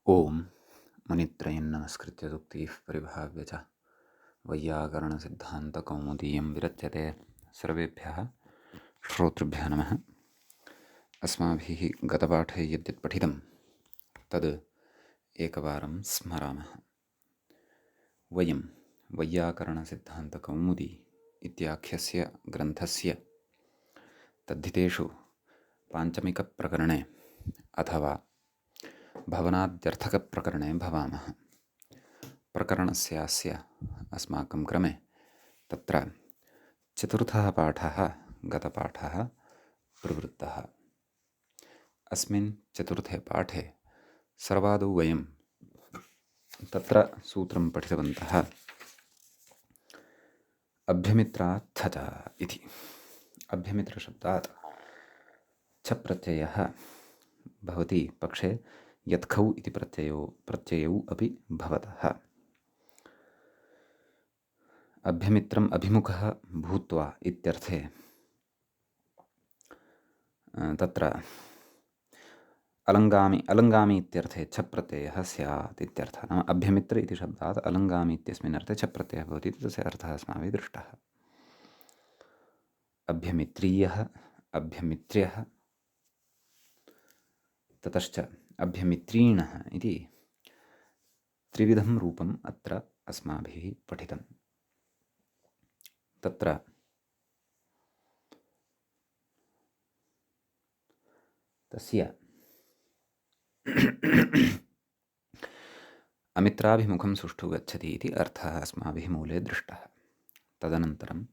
ओम मुनित्रयं नमस्कृत्य दुक्तिः परिभाव्य च वैयाकरणसिद्धान्तकौमुदीयं विरच्यते। सर्वेभ्यः श्रोतृभ्यः नमः। अस्माभिः गतपाठे यद्यत् पठितं तद् एकवारं स्मरामः। वयं वैयाकरणसिद्धान्तकौमुदी इत्याख्यस्य ग्रन्थस्य तद्धितेषु पाञ्चमिकप्रकरणे अथवा भवनाद्यर्थकप्रकरणे भवामः। प्रकरणस्यास्य अस्माकं क्रमे तत्र चतुर्थः पाठः गतपाठः प्रवृत्तः। अस्मिन् चतुर्थे पाठे सर्वादौ वयं तत्र सूत्रं पठितवन्तः अभ्यमित्रात् थ च इति। अभ्यमित्रशब्दात् च प्रत्ययः भवति पक्षे यत्खौ इति प्रत्ययौ अपि भवतः। अभ्यमित्रम् अभिमुखः भूत्वा इत्यर्थे तत्र अलङ्गामि इत्यर्थे च प्रत्ययः स्यात् इत्यर्थः। नाम अभ्यमित्र इति शब्दात् अलङ्गामि इत्यस्मिन् अर्थे च प्रत्ययः भवति इति तस्य अर्थः अस्माभिः दृष्टः। अभ्यमित्रीयः, अभ्यमित्र्यः, ततश्च अभ्यमित्रीणः इति त्रिविधं रूपम् अत्र अस्माभिः पठितं। तत्र तस्य अमित्राभिमुखं सुष्ठु गच्छति इति अर्थः अस्माभिः मूले दृष्टः। तदनन्तरं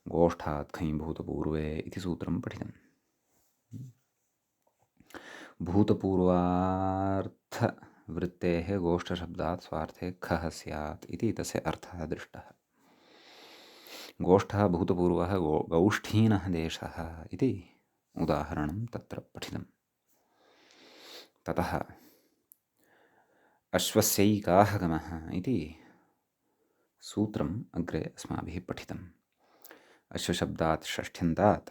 गोष्ठात् खञ् भूतपूर्वे इति सूत्रं पठितम्। भूतपूर्वार्थवृत्तेः गोष्ठशब्दात् स्वार्थे खः स्यात् इति तस्य अर्थः दृष्टः। गोष्ठः भूतपूर्वः गौष्ठीनः देशः इति उदाहरणं तत्र पठितम्। ततः अश्वस्यैकाहगमः इति सूत्रम् अग्रे अस्माभिः पठितम्। अश्वशब्दात् षष्ठ्यन्तात्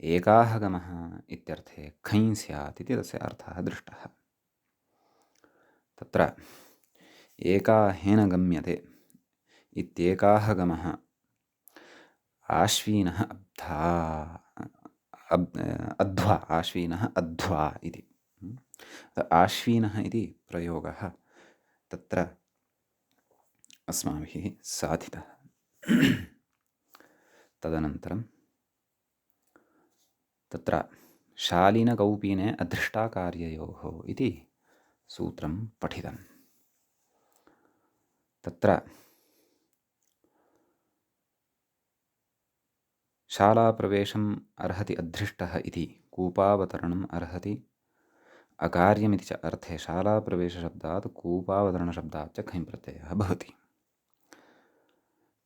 एकाहगमः इत्यर्थे खञ् स्यात् इति तस्य अर्थः दृष्टः। तत्र एकाहेन गम्यते इत्येकाहगमः आश्वीनः अध्वा आश्वीनः अध्वा इति। आश्वीनः इति प्रयोगः तत्र अस्माभिः साधितः। तदनन्तरं तत्र शालीनकौपीने अधृष्टाकार्ययोः इति सूत्रं पठितम्। तत्र शालाप्रवेशम् अर्हति अधृष्टः इति कूपावतरणम् अर्हति अकार्यमिति च अर्थे शालाप्रवेशशब्दात् कूपावतरणशब्दात् च खञ् प्रत्ययः भवति।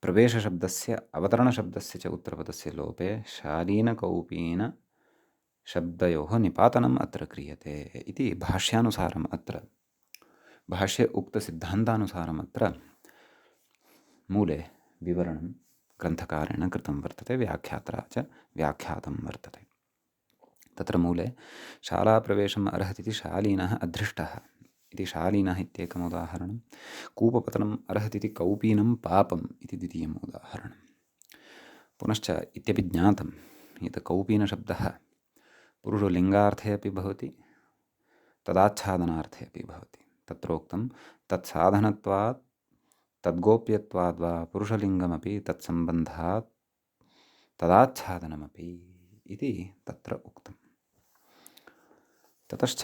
प्रवेशशब्दस्य अवतरणशब्दस्य च उत्तरपदस्य लोपे शालीनकौपीनशब्दयोः निपातनम् अत्र क्रियते इति भाष्यानुसारम् अत्र भाष्ये उक्तसिद्धान्तानुसारम् अत्र मूले विवरणं ग्रन्थकारेण कृतं वर्तते, व्याख्यात्रा च व्याख्यातं वर्तते। तत्र मूले शालाप्रवेशम् अर्हति इति शालीनः अधृष्टः इति शालीनः इत्येकम् उदाहरणं, कूपपतनम् अर्हति इति कौपीनं पापम् इति द्वितीयम् उदाहरणं। पुनश्च इत्यपि ज्ञातं यत् कौपीनशब्दः पुरुषलिङ्गार्थे अपि भवति तदाच्छादनार्थे अपि भवति। तत्रोक्तं तत्साधनत्वात् तद्गोप्यत्वाद्वा पुरुषलिङ्गमपि तत्सम्बन्धात् तदाच्छादनमपि इति तत्र उक्तम्। ततश्च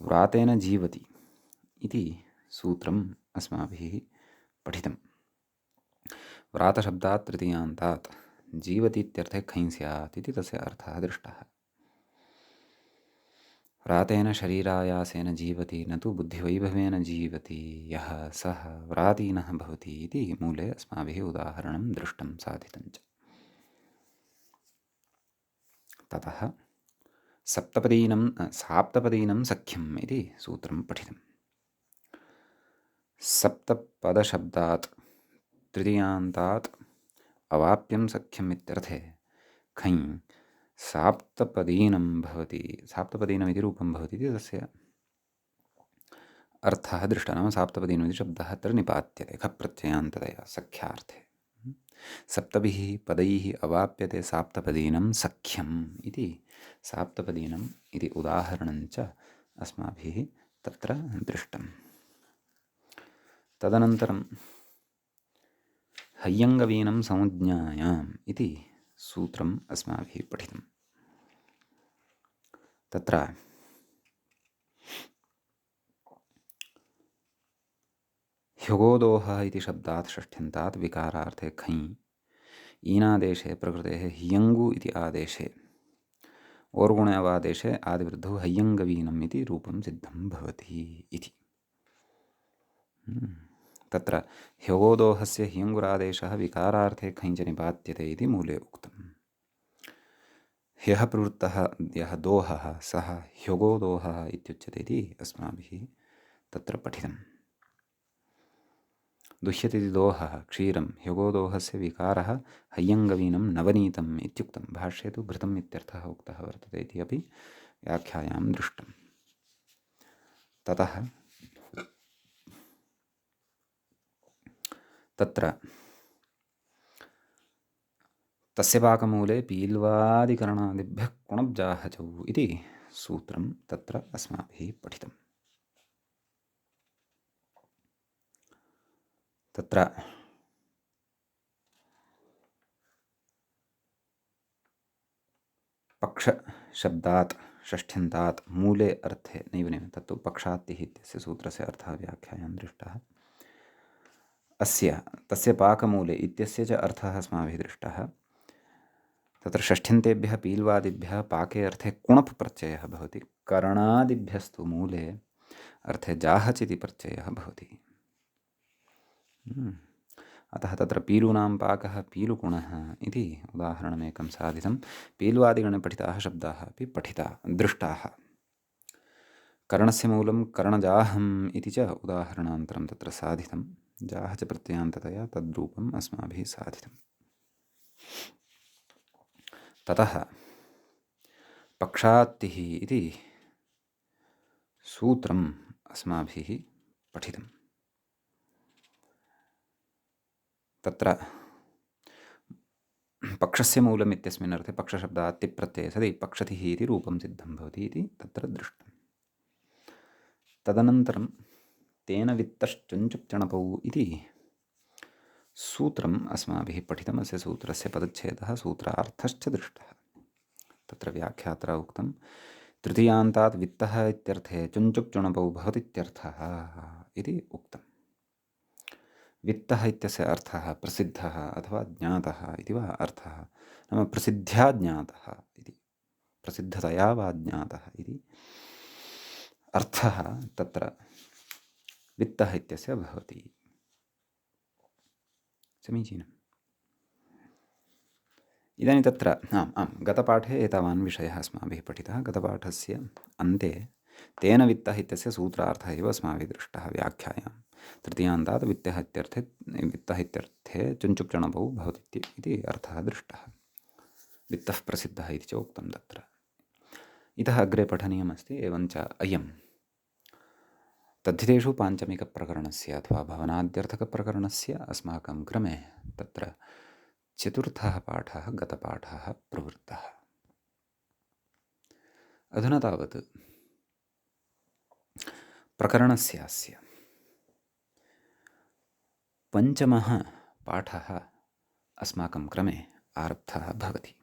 व्रातेन जीवति इति सूत्रम् अस्माभिः पठितम्। व्रातशब्दात् तृतीयान्तात् जीवति इत्यर्थे खञ् स्यात् इति तस्य अर्थः दृष्टः। व्रातेन शरीरायासेन जीवति न तु बुद्धिवैभवेन जीवति यः सः व्रातीनः भवति इति मूले अस्माभिः उदाहरणं दृष्टं साधितं च। ततः साप्तपदीनं सख्यम् इति सूत्रं पठितम्। सप्तपदशब्दात् तृतीयान्तात् अवाप्यं सख्यम् इत्यर्थे खञ् साप्तपदीनं भवति, साप्तपदीनमिति रूपं भवति इति तस्य अर्थः दृष्टः नाम साप्तपदीनम् इति शब्दः अत्र निपात्यते खप्रत्ययान्ततया सख्यार्थे। सप्तभिः पदैः अवाप्यते साप्तपदीनं सख्यम् इति साप्तपदीनम् इति उदाहरणञ्च अस्माभिः तत्र दृष्टम्। तदनन्तरं हय्यङ्गवीनं संज्ञायाम् इति सूत्रम् अस्माभिः पठितम्। तत्र ह्यगोदोहः इति शब्दात् षष्ठ्यन्तात् विकारार्थे खञ् ईनादेशे प्रकृतेः हियङ्गु इति आदेशे ओर्गुणे अवादेशे आदिवृद्धौ हय्यङ्गवीनम् इति रूपं सिद्धं भवति इति। तत्र ह्यगोदोहस्य हियङ्गुरादेशः विकारार्थे खञ्च निपात्यते इति मूले उक्तम्। ह्यः प्रवृत्तः यः दोहः सः ह्यगोदोहः इत्युच्यते इति अस्माभिः तत्र पठितम्। दुह्यते दोहः क्षीरं ह्यगोदोहस्य विकारः हय्यङ्गवीनं नवनीतम् इत्युक्तं। भाष्ये तु घृतम् इत्यर्थः उक्तः वर्तते इति अपि व्याख्यायां दृष्टम्। ततः तत्र तस्य पाकमूले पील्वादिकरणादिभ्यः कुणब्जाहचौ इति सूत्रं तत्र अस्माभिः पठितम्। तत्र पक्षशब्दात् षष्ठ्यन्तात् मूले अर्थे नैव तत्तु पक्षात्तिः इत्यस्य सूत्रस्य अर्थः व्याख्यायां दृष्टः। अस्य तस्य पाकमूले इत्यस्य च अर्थः अस्माभिः दृष्टः। तत्र षष्ठ्यन्तेभ्यः पील्वादिभ्यः पाके अर्थे कुणप् प्रत्ययः भवति। करणादिभ्यस्तु मूले अर्थे जाहच् इति प्रत्ययः भवति। अतः तत्र पीलूनां पाकः पीलुकुणः इति उदाहरणमेकं साधितं। पील्वादिगणे पठिताः शब्दाः अपि दृष्टाः। कर्णस्य मूलं कर्णजाहम् इति च उदाहरणान्तरं तत्र साधितं। जाह च प्रत्ययान्ततया तद्रूपम् अस्माभिः साधितम्। ततः पक्षात्तिः इति सूत्रम् अस्माभिः पठितम्। तत्र पक्षस्य मूलम् इत्यस्मिन् अर्थे पक्षशब्दात् तिप्रत्यये सति पक्षतिः इति रूपं सिद्धं भवति इति तत्र दृष्टम्। तदनन्तरं तेन वित्तश्चुञ्चुप्चणपौ इति सूत्रम् अस्माभिः पठितम्। अस्य सूत्रस्य पदच्छेदः सूत्रार्थश्च दृष्टः। तत्र व्याख्यात्रा उक्तं तृतीयान्तात् वित्तः इत्यर्थे चुञ्चुप्चुणपौ भवतीत्यर्थः इति उक्तम्। वित्तः इत्यस्य अर्थः प्रसिद्धः अथवा ज्ञातः इति वा अर्थः। नाम प्रसिद्ध्या ज्ञातः इति, प्रसिद्धतया वा ज्ञातः इति अर्थः तत्र वित्तः इत्यस्य भवति। समीचीनम्। इदानीं तत्र गतपाठे एतावान् विषयः अस्माभिः पठितः। गतपाठस्य अन्ते तेन वित्तः इत्यस्य सूत्रार्थः एव अस्माभिः दृष्टः व्याख्यायां। तृतीयान्तात् वित्तः इत्यर्थे चुञ्चुप्चणपौ भवति इति अर्थः दृष्टः। वित्तः प्रसिद्धः इति च उक्तं तत्र। इतः अग्रे पठनीयमस्ति। एवञ्च अयं तद्धितेषु पाञ्चमिकप्रकरणस्य अथवा भवनाद्यर्थकप्रकरणस्य अस्माकं क्रमे तत्र चतुर्थः पाठः गतपाठः प्रवृत्तः। अधुना तावत् प्रकरणस्यास्य पञ्चमः पाठः अस्माकं क्रमे आरब्धः भवति।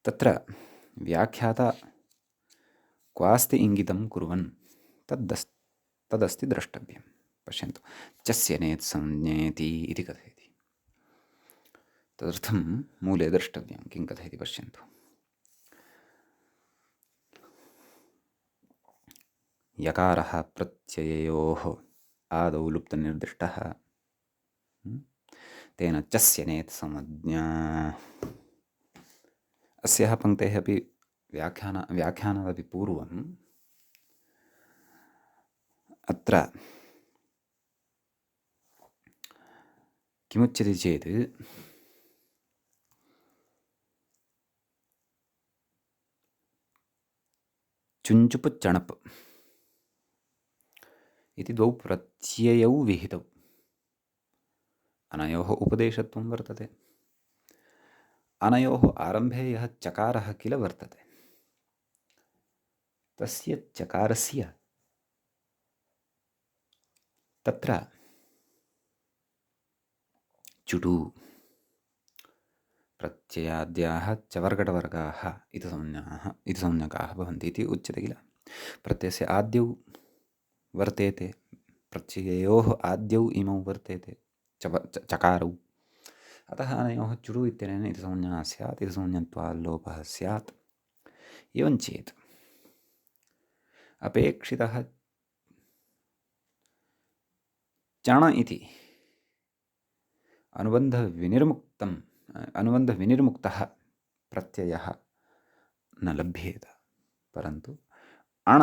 तत्र व्याख्याता क्वास्ति इङ्गितं कुर्वन् तदस्ति द्रष्टव्यं। पश्यन्तु, चस्य नेत् संज्ञेति इति कथयति। तदर्थं मूले द्रष्टव्यं किं कथयति पश्यन्तु। यकारः प्रत्यययोः आदौ लुप्तनिर्दिष्टः, तेन चस्य नेत् संज्ञा। अस्याः पङ्क्तेः अपि व्याख्यानादपि पूर्वम् अत्र किमुच्यते चेत् चुञ्चुप् चणप् इति द्वौ प्रत्ययौ विहितौ। अनयोः उपदेशत्वं वर्तते। अनयोः आरम्भे यः चकारः किल वर्तते, तस्य चकारस्य तत्र चुटु प्रत्ययाद्याः चवर्गटवर्गाः इति संज्ञकाः भवन्ति इति उच्यते किल। प्रत्ययस्य आद्यौ वर्तेते, प्रत्यययोः आद्यौ इमौ वर्तेते चकारौ। अतः अनयोः चुडु इत्यनेन इति संज्ञा स्यात्, इति संज्ञत्वात् लोपः स्यात्। एवं चेत् अपेक्षितः चण इति अनुबन्धविनिर्मुक्तः प्रत्ययः न लभ्येत, परन्तु अण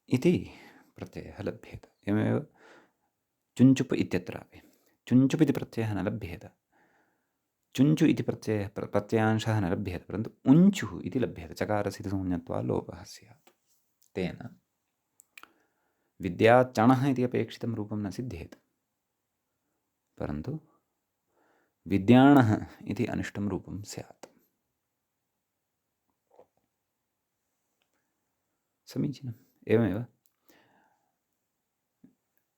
इति प्रत्ययः लभ्येत। एवमेव चुञ्चुप् इत्यत्रापि चुञ्चुप् इति प्रत्ययः न लभ्येत, चुञ्चु इति प्रत्ययांशः न लभ्येत, परन्तु उञ्चुः इति लभ्यते। चकारस्य इति संज्ञत्वात् लोपः स्यात्। तेन विद्याचणः इति अपेक्षितं रूपं न सिद्ध्येत, परन्तु विद्याणः इति अनिष्टं रूपं स्यात्। समीचीनम्। एवमेव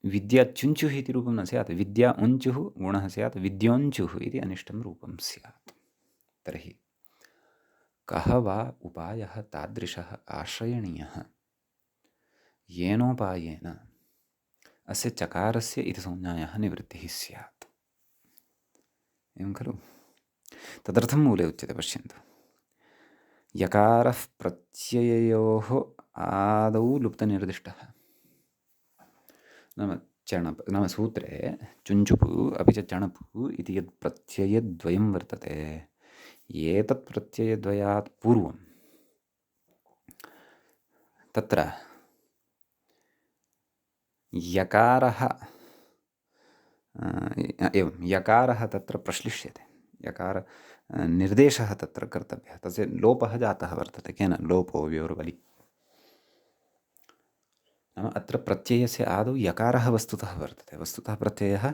विद्याचुञ्चुः इति रूपं न स्यात्, विद्या उञ्चुः गुणः स्यात्, विद्योञ्चुः इति अनिष्टं रूपं स्यात्। तर्हि कः वा उपायः तादृशः आश्रयणीयः येनोपायेन अस्य चकारस्य इति संज्ञायाः निवृत्तिः स्यात्। एवं खलु। तदर्थं मूले उच्यते, पश्यन्तु। यकारः प्रत्यययोः आदौ लुप्तनिर्दिष्टः। नाम सूत्रे चुञ्चुपु अपि च चणपु इति यत् प्रत्ययद्वयं वर्तते, एतत् प्रत्ययद्वयात् पूर्वं तत्र यकारः यकारः तत्र प्रश्लिष्यते, यकार निर्देशः तत्र कर्तव्यः, तस्य लोपः जातः वर्तते। केन? लोपो व्योर्वलि। नाम अत्र प्रत्ययस्य आदौ यकारः वस्तुतः वर्तते। वस्तुतः प्रत्ययः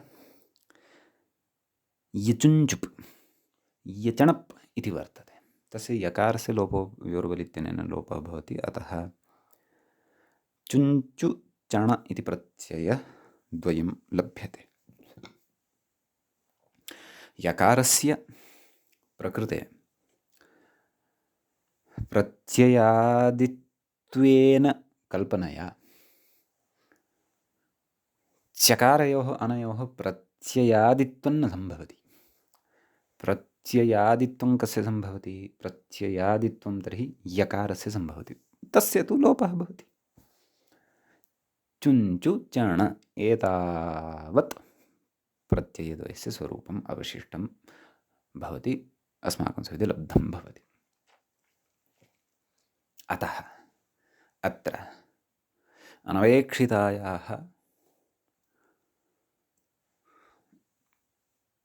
यचुञ्चुप् यचणप् इति वर्तते। तस्य यकारस्य लोपो व्योर्वलित्यनेन लोपः भवति। अतः चुञ्चु चण इति प्रत्ययद्वयं लभ्यते। यकारस्य प्रकृते प्रत्ययादित्वेन कल्पनया चकारयोः अनयोः प्रत्ययादित्वं न सम्भवति। प्रत्ययादित्वं कस्य सम्भवति? प्रत्ययादित्वं तर्हि यकारस्य सम्भवति, तस्य तु लोपः भवति। चुञ्चु चण एतावत् प्रत्ययद्वयस्य स्वरूपम् अवशिष्टं भवति, अस्माकं सविधे लब्धं भवति। अतः अत्र अनवेक्षितायाः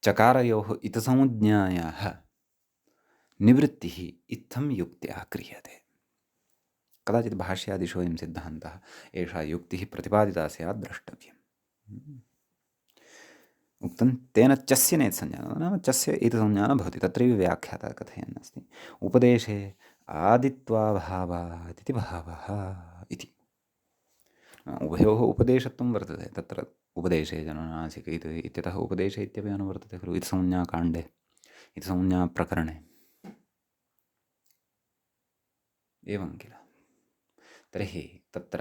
चकारयोः इतसंज्ञायाः निवृत्तिः इत्थं युक्त्या क्रियते। कदाचित् भाष्यादिषु अयं सिद्धान्तः, एषा युक्तिः प्रतिपादिता स्यात् द्रष्टव्यम्। उक्तं तेन चस्य नेत्संज्ञा, नाम चस्य इतसंज्ञा न भवति। तत्रैव व्याख्याता कथयन् अस्ति, उपदेशे आदित्वाभावात् इति भावः इति। उभयोः उपदेशत्वं वर्तते। तत्र उपदेशे जननासिक इत्यतः उपदेशे इत्यपि अनुवर्तते खलु इतसंज्ञाकाण्डे, इतसंज्ञाप्रकरणे। एवं किल। तर्हि तत्र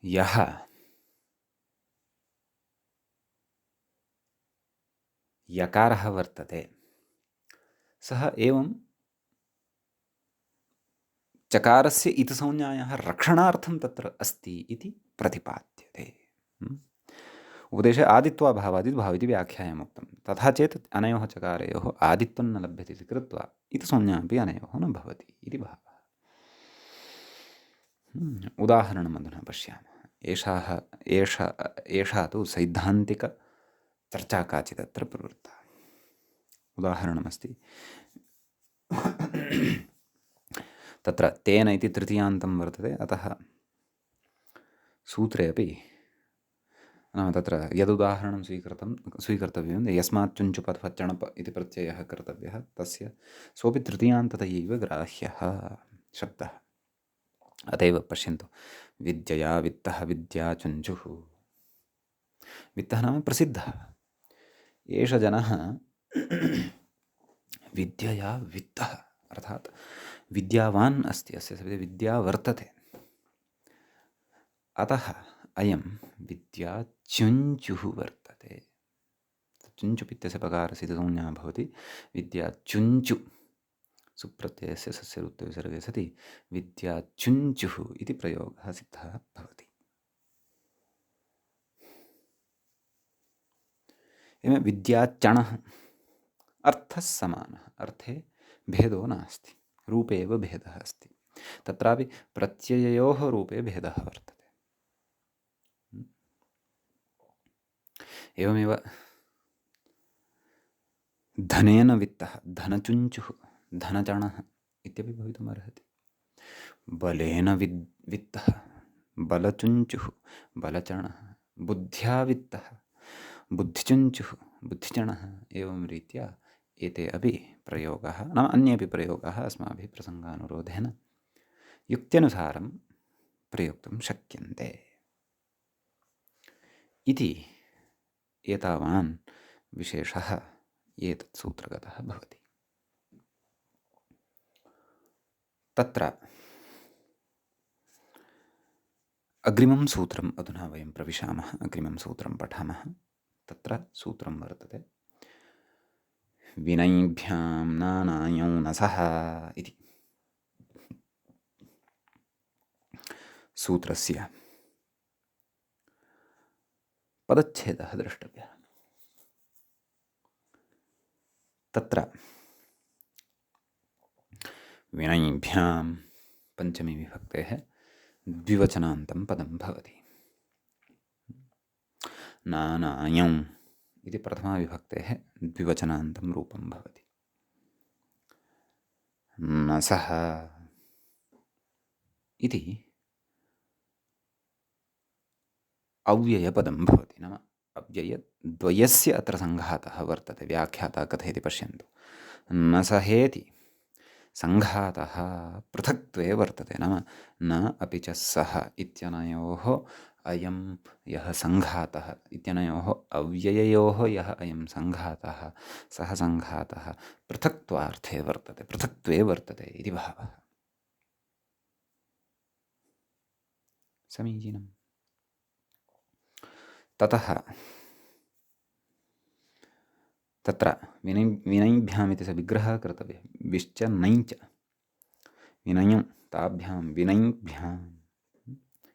यः यकारः वर्तते सः एवं चकारस्य इतसंज्ञायाः रक्षणार्थं तत्र अस्ति इति प्रतिपाद्यते। उपदेशे आदित्वाभावादिति भावमिति व्याख्यायाम् उक्तं। तथा चेत् अनयोः चकारयोः आदित्वं न लभ्यते इति कृत्वा इतसंज्ञापि अनयोः न भवति इति भावः। उदाहरणम् अधुना पश्यामः। एषा तु सैद्धान्तिकचर्चा काचित् अत्र प्रवृत्ता। उदाहरणमस्ति, तत्र तेन इति तृतीयान्तं वर्तते, अतः सूत्रे अपि नाम तत्र यदुदाहरणं स्वीकर्तव्यं यस्मात् चुञ्चुपथ चणप इति प्रत्ययः कर्तव्यः तस्य सोऽपि तृतीयान्ततयैव ग्राह्यः शब्दः। अत एव पश्यन्तु, विद्यया वित्तः विद्या चुञ्चुः। वित्तः नाम प्रसिद्धः। एष जनः विद्यया वित्तः अर्थात् विद्यावान् अस्ति, अस्य सविधे विद्या वर्तते, अतः अयं विद्याचुञ्चुः वर्तते। चुञ्चुप् इत्यस्य पकारस्य संज्ञा भवति विद्याचुञ्चु, सुप्रत्ययस्य सस्य रुत्तविसर्गे सति विद्याचुञ्चुः इति प्रयोगः सिद्धः भवति। एवं विद्याचणः अर्थः समानः, अर्थे भेदो नास्ति, रूपे एव भेदः अस्ति। तत्रापि प्रत्यययोः रूपे भेदः वर्तते। एवमेव धनेन वित्तः धनचुञ्चुः धनचणः इत्यपि भवितुमर्हति। बलेन वित्तः बलचुञ्चुः बलचणः, बुद्ध्या वित्तः बुद्धिचुञ्चुः बुद्धिचणः। एवं रीत्या एते अपि प्रयोगाः नाम अन्येपि प्रयोगाः अस्माभिः प्रसङ्गानुरोधेन युक्त्यनुसारं प्रयोक्तुं शक्यन्ते इति एतावान् विशेषः एतत् सूत्रगतः भवति। तत्र अग्रिमं सूत्रम् अधुना वयं प्रविशामः, अग्रिमं सूत्रं पठामः। तत्र सूत्रं वर्तते विनैभ्यां नानायौनसः इति। सूत्रस्य पदच्छेदः द्रष्टव्यः। तत्र विनैभ्यां पञ्चमी विभक्तेः द्विवचनान्तं पदं भवति। नानायम् इति प्रथमा विभक्तेः द्विवचनान्तं रूपं भवति। नसः इति अव्ययपदं भवति, नाम अव्ययद्वयस्य अत्र सङ्घातः वर्तते। व्याख्याता कथयति पश्यन्तु। नसहेति सङ्घातः पृथक्त्वे वर्तते, नाम न अपि च सः इत्यनयोः अयं यः सङ्घातः इत्यनयोः अव्यययोः यः अयं सङ्घातः सः सङ्घातः पृथक्त्वार्थे वर्तते, पृथक्त्वे वर्तते इति भावः। समीचीनम्। ततः तत्र विनैभ्याम् इति स विग्रहः कर्तव्यः। विश्च नञ्च विनयं ताभ्यां विनैभ्याम्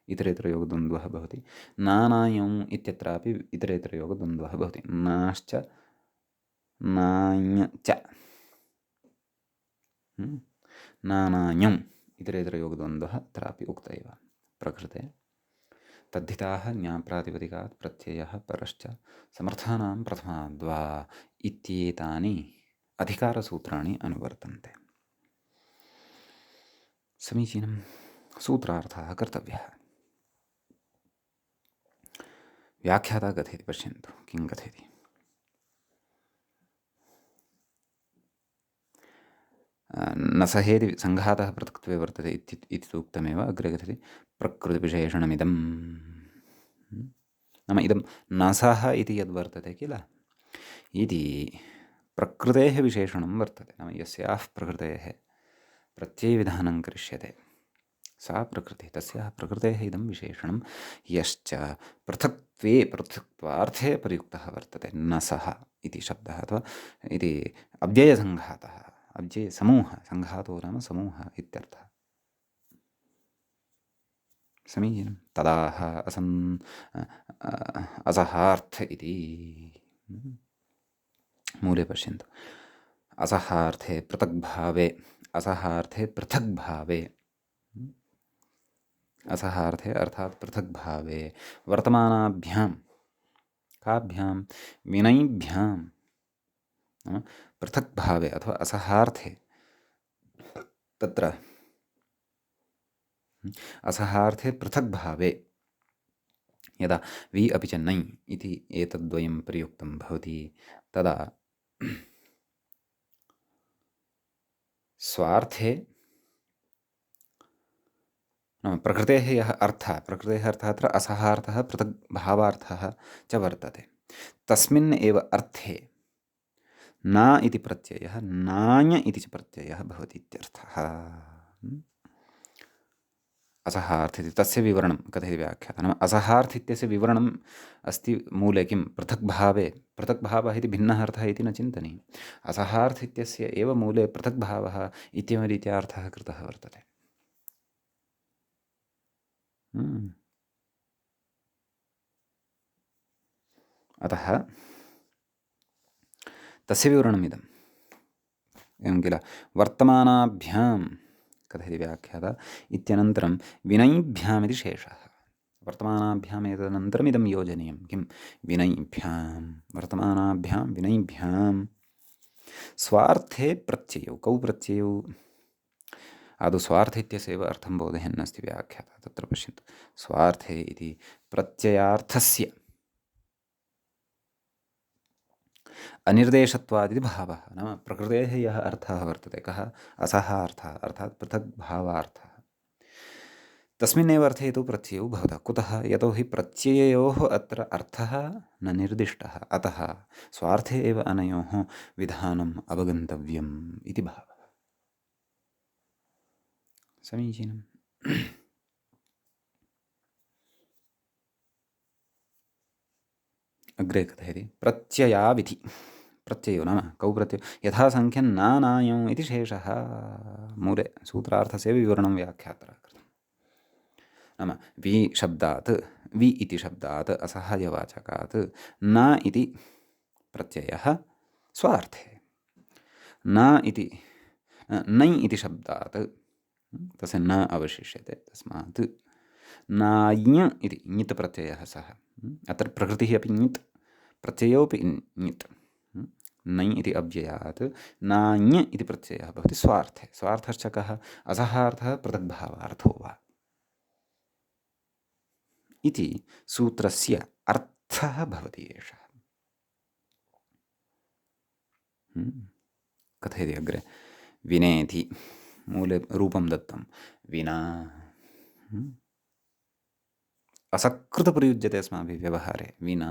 इतरेतरयोगद्वन्द्वः भवति। नानायम् इत्यत्रापि इतरेतरयोगद्वन्द्वः भवति। नाश्च नाञ्च नानायम् इतरेतरयोगद्वन्द्वः अत्रापि उक्त एव प्रकृते। तद्धिताः ज्ञाप्रातिपदिकात् प्रत्ययः परश्च समर्थानां प्रथमाद्वा इत्येतानि अधिकारसूत्राणि अनुवर्तन्ते। समीचीनं। सूत्रार्थः कर्तव्यः। व्याख्याता कथयति पश्यन्तु किं कथयति। न सहेति सङ्घातः पृथक्त्वे वर्तते इति उक्तमेव। अग्रे कथयति प्रकृतिविशेषणमिदं, नाम इदं नसः इति यद्वर्तते किल, इति प्रकृतेः विशेषणं वर्तते। नाम यस्याः प्रकृतेः प्रत्ययविधानं करिष्यते सा प्रकृतिः, तस्याः प्रकृतेः इदं विशेषणं यश्च पृथक्त्वार्थे प्रयुक्तः वर्तते। नसः इति शब्दः अथवा इति अव्ययसङ्घातः, अव्ययसमूहः, सङ्घातो नाम समूहः इत्यर्थः। समीचीनं। तदाह असहार्थ इति मूले पश्यन्तु। असहार्थे पृथग्भावे, असहार्थे पृथग्भावे, असहार्थे अर्थात् पृथग्भावे वर्तमानाभ्यां काभ्यां विनैभ्यां पृथग्भावे अथवा असहार्थे तत्र असहार्थे पृथग्भावे यदा वि अपि च नै इति एतद्द्वयं प्रयुक्तं भवति तदा स्वार्थे नाम प्रकृतेः यः अर्थः अत्र असहार्थः पृथग्भावार्थः च वर्तते तस्मिन् एव अर्थे न इति प्रत्ययः नान्य इति च प्रत्ययः भवति इत्यर्थः। असहार्थ इति तस्य विवरणं कथयति व्याख्याता नाम असहार्थ इत्यस्य विवरणम् अस्ति मूले किं पृथग्भावः इति भिन्नः अर्थः इति न चिन्तनीयम् असहार्थ इत्यस्य एव मूले पृथग्भावः इत्येवरीत्या अर्थः कृतः वर्तते। अतः तस्य विवरणमिदम् एवं किल वर्तमानाभ्यां कथयति व्याख्याता इत्यनन्तरं विनैभ्यामिति शेषः वर्तमानाभ्याम् एतदनन्तरमिदं योजनीयं किं विनैभ्यां वर्तमानाभ्यां विनैभ्यां स्वार्थे प्रत्ययौ कौ प्रत्ययौ आदौ स्वार्थ इत्यस्य एव अर्थं बोधयन् अस्ति व्याख्याता तत्र पश्यन्तु स्वार्थे इति प्रत्ययार्थस्य अनिर्देशत्वादिति भावः नाम प्रकृतेः यः अर्थः वर्तते कः असहार्थः अर्थात् पृथग्भावार्थः तस्मिन्नेव अर्थे तु प्रत्ययौ भवतः कुतः यतोहि प्रत्यययोः अत्र अर्थः न निर्दिष्टः अतः स्वार्थे एव अनयोः विधानम् अवगन्तव्यम् इति भावः। समीचीनम्। अग्रे कथयति प्रत्ययाविधि प्रत्ययो नाम कौ प्रत्ययो यथा संख्यं नानायौ इति शेषः मूले सूत्रार्थस्य विवरणं व्याख्यातः कृतम् नाम वि शब्दात् वि इति शब्दात् असहायवाचकात् न इति प्रत्ययः स्वार्थे न इति नै इति शब्दात् तस्य न अवशिष्यते तस्मात् नाञ् इति ञित् प्रत्ययः सः अत्र प्रकृतिः अपि ञित् प्रत्ययोऽपि ञित् नै इति अव्ययात् नाञ् इति प्रत्ययः भवति स्वार्थे स्वार्थश्च कः असहार्थः पृथग्भावार्थो वा इति सूत्रस्य अर्थः भवति एषः। कथयति अग्रे विनेति मूले रूपं दत्तं विना असकृतप्रयुज्यते अस्माभिः व्यवहारे विना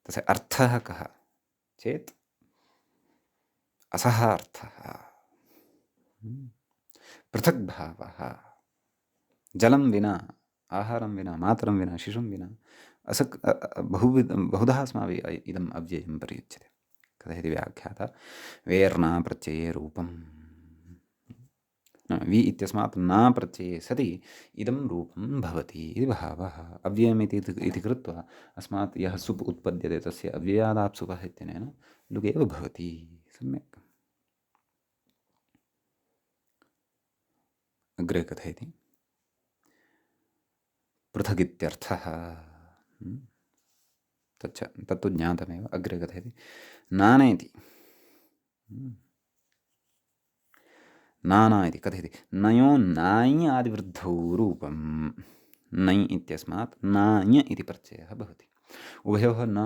तस्य अर्थः कः चेत् असहार्थः पृथग्भावः जलं विना आहारं विना मातरं विना शिशुं विना बहुधा अस्माभिः इदम् अव्ययं प्रयुज्यते। कथयति व्याख्याता वेर्ना प्रत्यये रूपम् वि इत्यस्मात् न प्रत्यये सति इदं रूपं भवति इति भावः अव्ययमिति कृत्वा अस्मात् यः सुप् उत्पद्यते तस्य अव्ययादाप्सुपः इत्यनेन लुगेव भवति सम्यक्। अग्रे कथयति पृथगित्यर्थः तत्तु ज्ञातमेव। अग्रे कथयति नानेति नाना इति कथयति नयो नाञ् आदिवृद्धौ रूपं नै इत्यस्मात् नाञ् इति प्रत्ययः भवति उभयोः न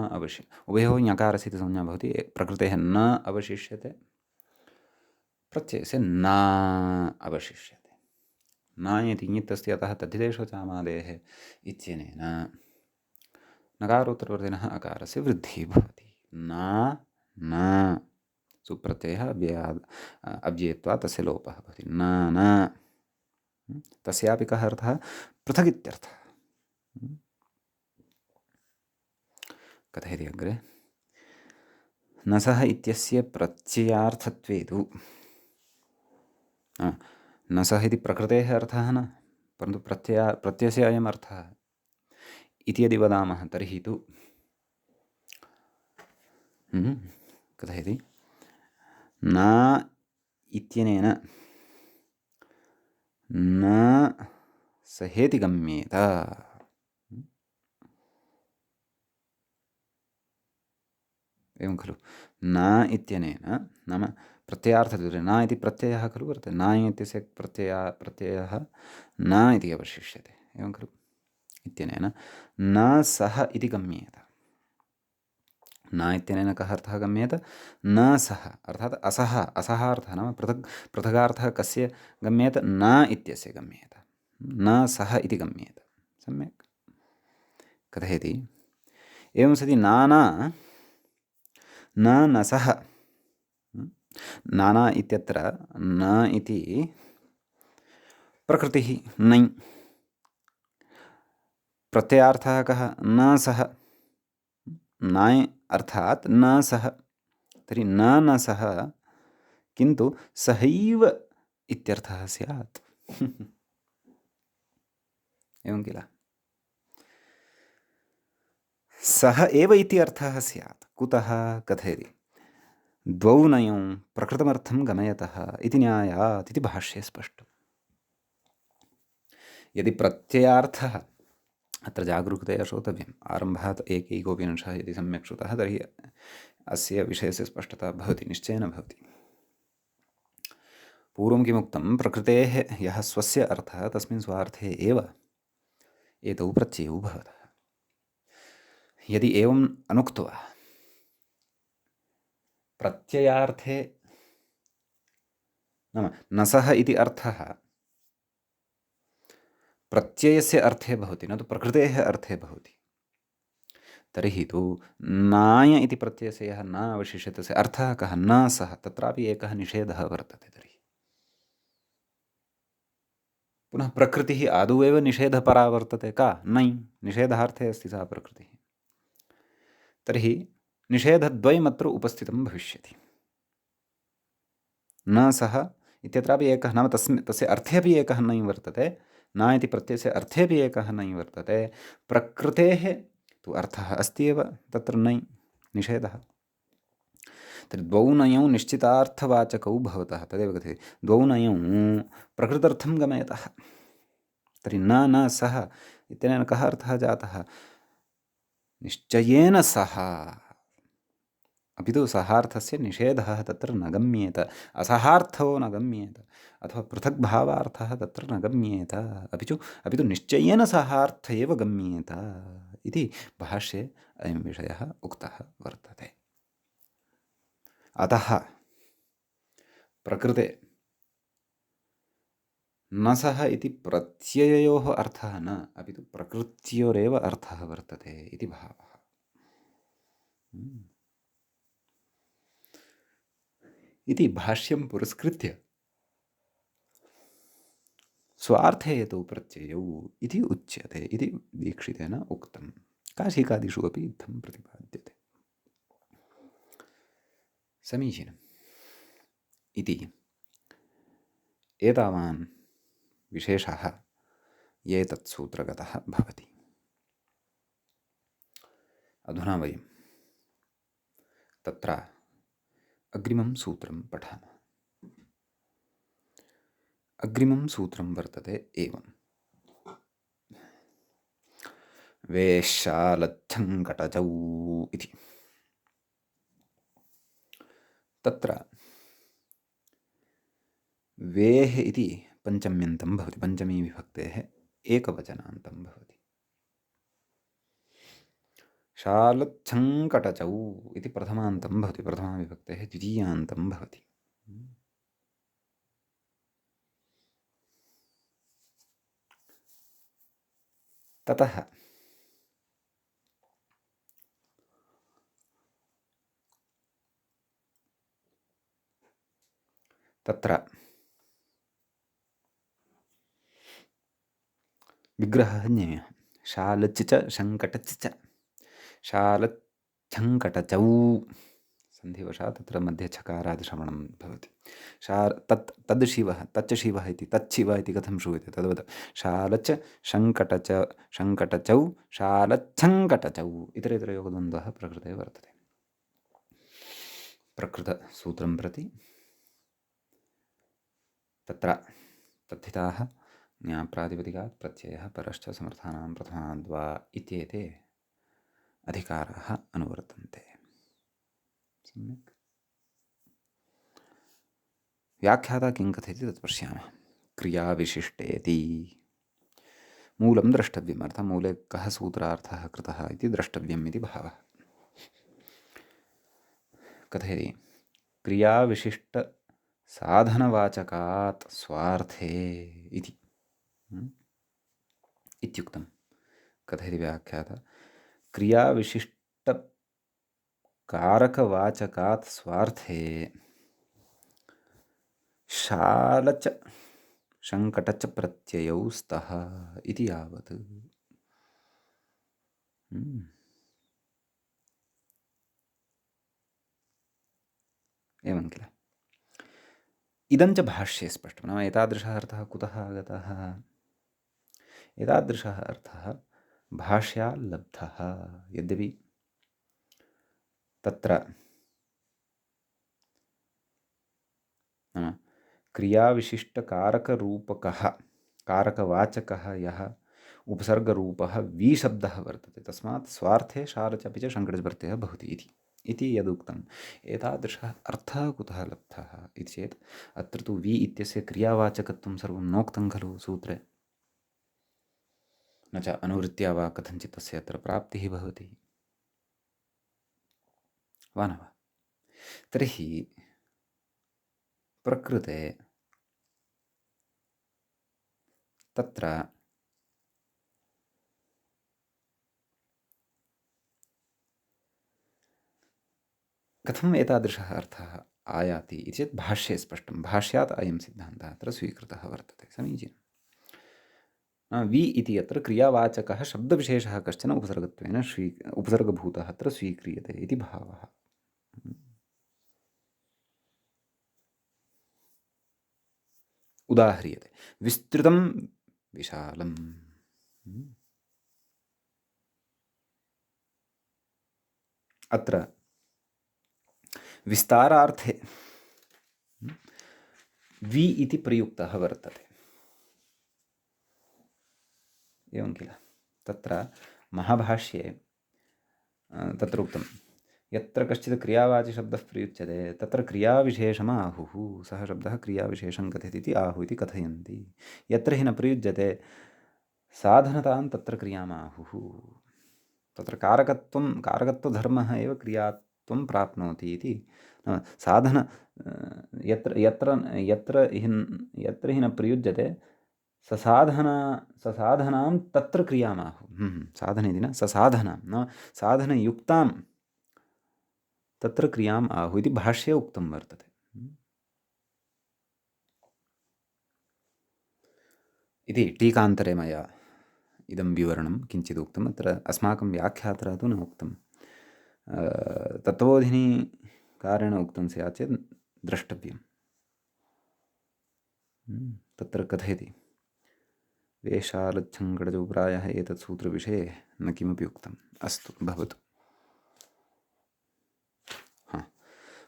उभयोः ञकारस्य इति संज्ञा भवति प्रकृतेः न अवशिष्यते प्रत्ययस्य न अवशिष्यते न इति ञित् अस्ति अतः तद्धितेषु चामादेः इत्यनेन नकारोत्तरवर्तिनः अकारस्य वृद्धिः भवति न सुप्रत्ययः अव्ययत्वात् तस्य लोपः भवति न तस्यापि कः अर्थः पृथगित्यर्थः। कथयति अग्रे न सः इत्यस्य प्रत्ययार्थत्वे तु न सः इति प्रकृतेः अर्थः न परन्तु प्रत्ययस्य अयम् अर्थः इति यदि वदामः तर्हि तु कथयति न इत्यनेन न सहेति गम्येत एवं खलु। न इत्यनेन नाम प्रत्ययार्थद्वये न इति प्रत्ययः खलु वर्तते। न इत्यस्य प्रत्ययः न इति अवशिष्यते, एवं खलु। इत्यनेन न सः इति गम्येत। न इत्यनेन कः अर्थः गम्येत? न सः अर्थात् असः, असः अर्थः नाम पृथगार्थः कस्य गम्येत? न इत्यस्य गम्येत। न सः इति गम्येत। सम्यक् कथयति। एवं सति नाना न सः। नाना इत्यत्र न इति प्रकृतिः नै। प्रत्ययार्थः कः? न सः। नाय् अर्थात् न सः। तर्हि न सः, किन्तु सहैव इत्यर्थः स्यात्। एवं किल। सः एव इति अर्थः स्यात्। कुतः कथयति। द्वौ नयौ प्रकृतमर्थं गमयतः इति न्यायात् इति भाष्ये स्पष्टम्। यदि प्रत्ययार्थः अत्र जागरूकतया श्रोतव्यम्। आरम्भात् एकैकोऽपि अंशः यदि सम्यक् श्रुतः तर्हि अस्य विषयस्य स्पष्टता भवति, निश्चयेन भवति। पूर्वं किमुक्तं? प्रकृतेः यः स्वस्य अर्थः तस्मिन् स्वार्थे एव एतौ प्रत्ययौ भवतः। यदि एवम् अनुक्त्वा प्रत्ययार्थे नाम न सः इति अर्थः प्रत्ययस्य अर्थे भवति, न तु प्रकृतेः अर्थे भवति, तर्हि तु नाय इति प्रत्ययस्य यः न अवशिष्यते तस्य अर्थः कः? न सः। तत्रापि एकः निषेधः वर्तते। तर्हि पुनः प्रकृतिः आदौ एव निषेधपरा वर्तते। का? नै, निषेधार्थे अस्ति सा प्रकृतिः। तर्हि निषेधद्वयमत्र उपस्थितं भविष्यति। न सः इत्यत्रापि एकः नाम तस्य अर्थे अपि एकः नै वर्तते। न इति प्रत्ययस्य अर्थे अपि एकः नै वर्तते। प्रकृतेः तु अर्थः अस्ति एव तत्र नै, निषेधः। तर्हि द्वौ नयौ निश्चितार्थवाचकौ भवतः। तदेव कथयति। द्वौ नयौ प्रकृत्यर्थं गमयतः। तर्हि न सः इत्यनेन कः अर्थः जातः? निश्चयेन सः, अपि तु सहार्थस्य निषेधः तत्र न गम्येत। असहार्थो न गम्येत, अथवा पृथक् भावार्थः तत्र न गम्येत, अपि तु निश्चयेन सहार्थ एव गम्येत इति भाष्ये अयं विषयः उक्तः वर्तते। अतः प्रकृते न सः इति प्रत्यययोः अर्थः न, अपि तु प्रकृत्योरेव अर्थः वर्तते इति भावः। इति भाष्यं पुरस्कृत्य स्वार्थे यतो प्रत्ययौ इति उच्यते इति दीक्षितेन उक्तं। काशिकादिषु अपि इत्थं प्रतिपाद्यते। समीचीनम् इति एतावान् विशेषः एतत् सूत्रगतः भवति। अधुना वयं तत्र अग्रिमं सूत्रं पठामः। अग्रिमं सूत्रं वर्तते एवम्। वेश्शालच्छङ्कटचौ इति। तत्र वेः इति पञ्चम्यन्तं भवति। पञ्चमी विभक्तेः एकवचनान्तं भवति। शालच्छङ्कटचौ इति प्रथमान्तं भवति। प्रथमाविभक्तेः द्वितीयान्तं भवति। ततः तत्र विग्रहः ज्ञेयः। शालच् च शङ्कटच् च। शालच्छङ्कटचौ सन्धिवशात् तत्र मध्ये छकारादिश्रवणं भवति। तद् शिवः, तच्च शिवः इति, तच्छिव इति कथं श्रूयते तद्वत्। शालच् शङ्कटचौ शालच्छङ्कटचौ इतरेतरयोगद्वन्द्वः प्रकृते वर्तते। प्रकृतसूत्रं प्रति तत्र तथिताः ज्ञाप्रातिपदिकात् प्रत्ययः परश्च समर्थानां प्रथमाद्वा इत्येते अधिकाराः अनुवर्तन्ते। सम्यक्। व्याख्याता किं कथयति तत् पश्यामः। क्रियाविशिष्टेति मूलं द्रष्टव्यम्, अर्थात् मूले कः सूत्रार्थः कृतः इति द्रष्टव्यम् इति भावः। कथयति क्रियाविशिष्टसाधनवाचकात् स्वार्थे इति इत्युक्तं। कथयति व्याख्याता क्रियाविशिष्टकारकवाचकात् स्वार्थे शालच शङ्कटच प्रत्ययौ स्तः इति यावत्। एवं किल। इदं च भाष्ये स्पष्टं, नाम एतादृशः अर्थः कुतः आगतः? एतादृशः अर्थः भाष्यात् लब्धः। यद्यपि तत्र नाम क्रियाविशिष्टकारकरूपकः कारकवाचकः यः उपसर्गरूपः विशब्दः वर्तते, तस्मात् स्वार्थे शालच अपि च शङ्कटच प्रत्ययः भवति इति यदुक्तम्, एतादृशः अर्थः कुतः लब्धः इति चेत् अत्र तु वि इत्यस्य क्रियावाचकत्वं सर्वं नोक्तं खलु सूत्रे, न च अनुवृत्त्या वा कथञ्चित् तस्य अत्र प्राप्तिः भवति वा न वा। तर्हि प्रकृते तत्र कथम् एतादृशः अर्थः आयाति इति चेत् भाष्ये स्पष्टं, भाष्यात् अयं सिद्धान्तः अत्र स्वीकृतः वर्तते। समीचीनं। वि इति अत्र क्रियावाचकः शब्दविशेषः कश्चन उपसर्गत्वेन उपसर्गभूतः अत्र स्वीक्रियते इति भावः। उदाह्रियते विस्तृतं विशालम्। अत्र विस्तारार्थे वि इति प्रयुक्तः वर्तते, एवं किल। तत्र महाभाष्ये तत्र उक्तं यत्र कश्चित् क्रियावाचिशब्दः प्रयुज्यते तत्र क्रियाविशेषम् आहुः, सः शब्दः क्रियाविशेषं कथयति इति आहुः इति कथयन्ति। यत्र हि न प्रयुज्यते साधनतां तत्र क्रियाम् आहुः। तत्र कारकत्वधर्मः एव क्रियात्वं प्राप्नोति इति साधन यत्र यत्र यत्र हि न प्रयुज्यते ससाधनां तत्र क्रियामाहुः। साधने इति न ससाधनां न साधनयुक्तां तत्र क्रियाम् आहुः इति भाष्ये उक्तं वर्तते। इति टीकान्तरे मया इदं विवरणं किञ्चित् उक्तम्। अत्र अस्माकं व्याख्यात्रा तु न उक्तं, तत्त्वबोधिनी कारेण उक्तं स्यात् चेत् द्रष्टव्यं। तत्र कथयति वेशालच्छङ्कटजौ प्रायः एतत् सूत्रविषये न किमपि उक्तम्। अस्तु भवतु।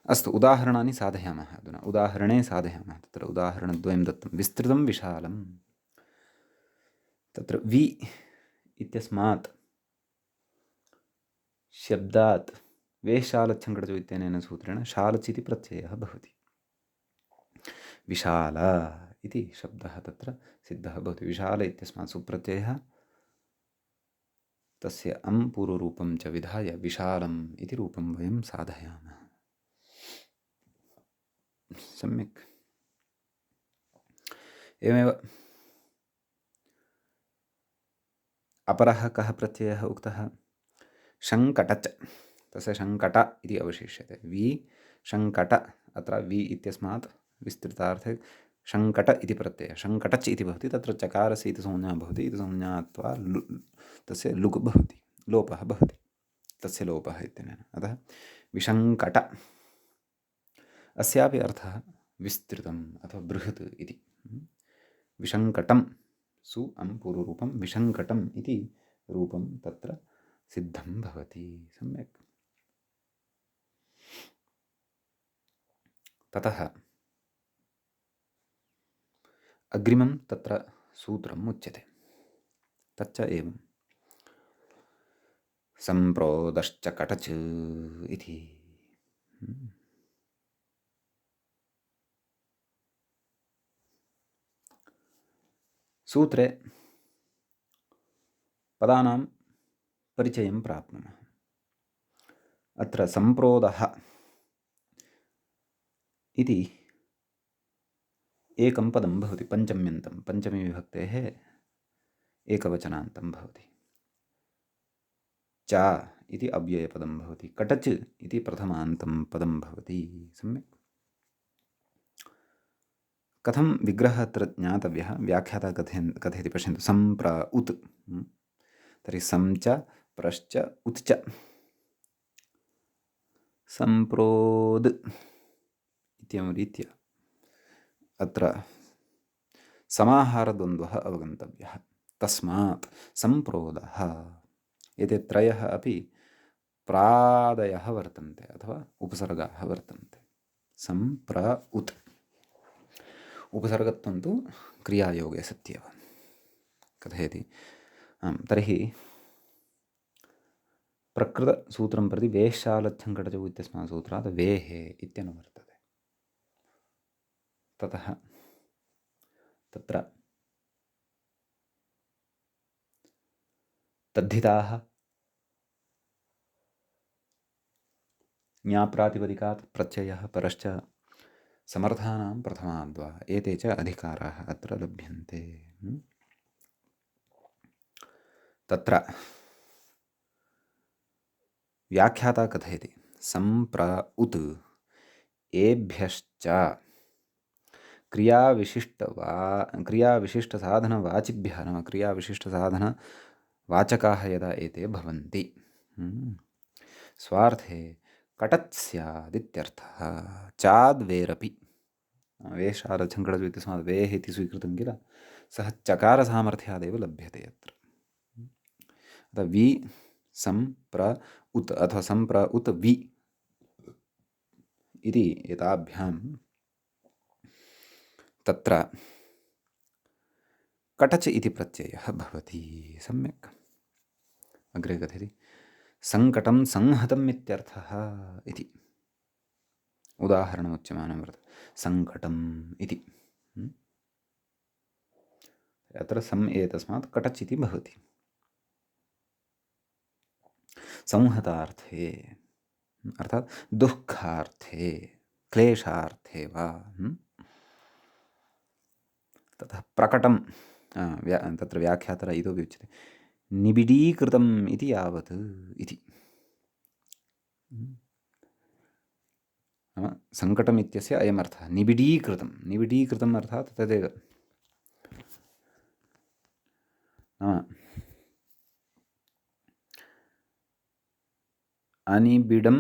अस्तु, उदाहरणानि साधयामः अधुना। उदाहरणे साधयामः। तत्र उदाहरणद्वयं दत्तं, विस्तृतं विशालं। तत्र वि इत्यस्मात् शब्दात् वेशालच्छङ्कटजौ इत्यनेन सूत्रेण शालच् इति प्रत्ययः भवति। विशाल इति शब्दः तत्र सिद्धः भवति। विशाल इत्यस्मात् सुप्रत्ययः, तस्य अं पूर्वरूपं च विधाय विशालम् इति रूपं वयं साधयामः। सम्यक्। एवमेव अपरः कः प्रत्ययः उक्तः? शङ्कटच्। तस्य शङ्कट इति अवशिष्यते। वि शङ्कट, अत्र वि इत्यस्मात् विस्तृतार्थे शङ्कट इति प्रत्ययः शङ्कटच् इति भवति। तत्र चकारस्य इति संज्ञा भवति। इति संज्ञात्वा तस्य लुक् भवति, लोपः भवति, तस्य लोपः इत्यनेन। अतः विशङ्कट, अस्यापि अर्थः विस्तृतम् अथवा बृहत् इति। विशङ्कटं सु अं पूर्वरूपं विशङ्कटम् इति रूपं तत्र सिद्धं भवति। सम्यक्। ततः अग्रिमं तत्र सूत्रम् उच्यते। तच्च एवं सम्प्रोदश्च कटच् इति। सूत्रे पदानां परिचयं प्राप्नुमः। अत्र सम्प्रोदः इति एकं पदं भवति, पञ्चम्यन्तं, पञ्चमीविभक्तेः एकवचनान्तं भवति। च इति अव्ययपदं भवति, कटच् इति प्रथमान्तं पदं भवति। सम्यक्। कथं विग्रहः अत्र ज्ञातव्यः, व्याख्याता कथयति पश्यन्तु। सम्प्र उत्, तर्हि सं च प्रश्च उत् च, सम्प्रोद् इत्येवं रीत्या अत्र समाहारद्वन्द्वः अवगन्तव्यः। तस्मात् सम्प्रोदः, एते त्रयः अपि प्रादयः वर्तन्ते अथवा उपसर्गाः वर्तन्ते। सम्प्र उत्, उपसर्गत्वं तु क्रियायोगे सत्येव कथयति। तर्हि प्रकृतसूत्रं प्रति वेश्शालच्छं कटचौ इत्यस्मात् सूत्रात् वेः इत्यनुवर्तते। ततः तत्र तद्धिताः ज्ञाप्रातिपदिकात् प्रत्ययः परश्च समर्थानां प्रथमाद्वा, एते च अधिकाराः अत्र लभ्यन्ते। तत्र व्याख्याता कथयति सम्प्र उत् एभ्यश्च क्रियाविशिष्टसाधनवाचिभ्यः, नाम क्रियाविशिष्टसाधनवाचकाः यदा एते भवन्ति, स्वार्थे कटत् स्यादित्यर्थः। चाद्वेरपि, वेशारच्छङ्कटचु इत्यस्मात् वेः इति स्वीकृतं किल, सः चकारसामर्थ्यादेव लभ्यते अत्र। अतः वि सम्प्र उत् अथवा सम्प्र उत् वि इति एताभ्यां तत्र कटच इति प्रत्ययः भवति। सम्यक्। अग्रे कथयति सङ्कटं संहतम् इत्यर्थः इति उदाहरणमुच्यमानं वर्तते। सङ्कटम् इति अत्र सम् एतस्मात् कटच् इति भवति। संहतार्थे अर्थात् दुःखार्थे क्लेशार्थे वा। ततः प्रकटं तत्र व्याख्यातः इतोपि उच्यते निबिडीकृतम् इति यावत् इति। नाम सङ्कटम् इत्यस्य अयमर्थः निबिडीकृतं। निबिडीकृतम् अर्थात् तदेव, नाम अनिबिडं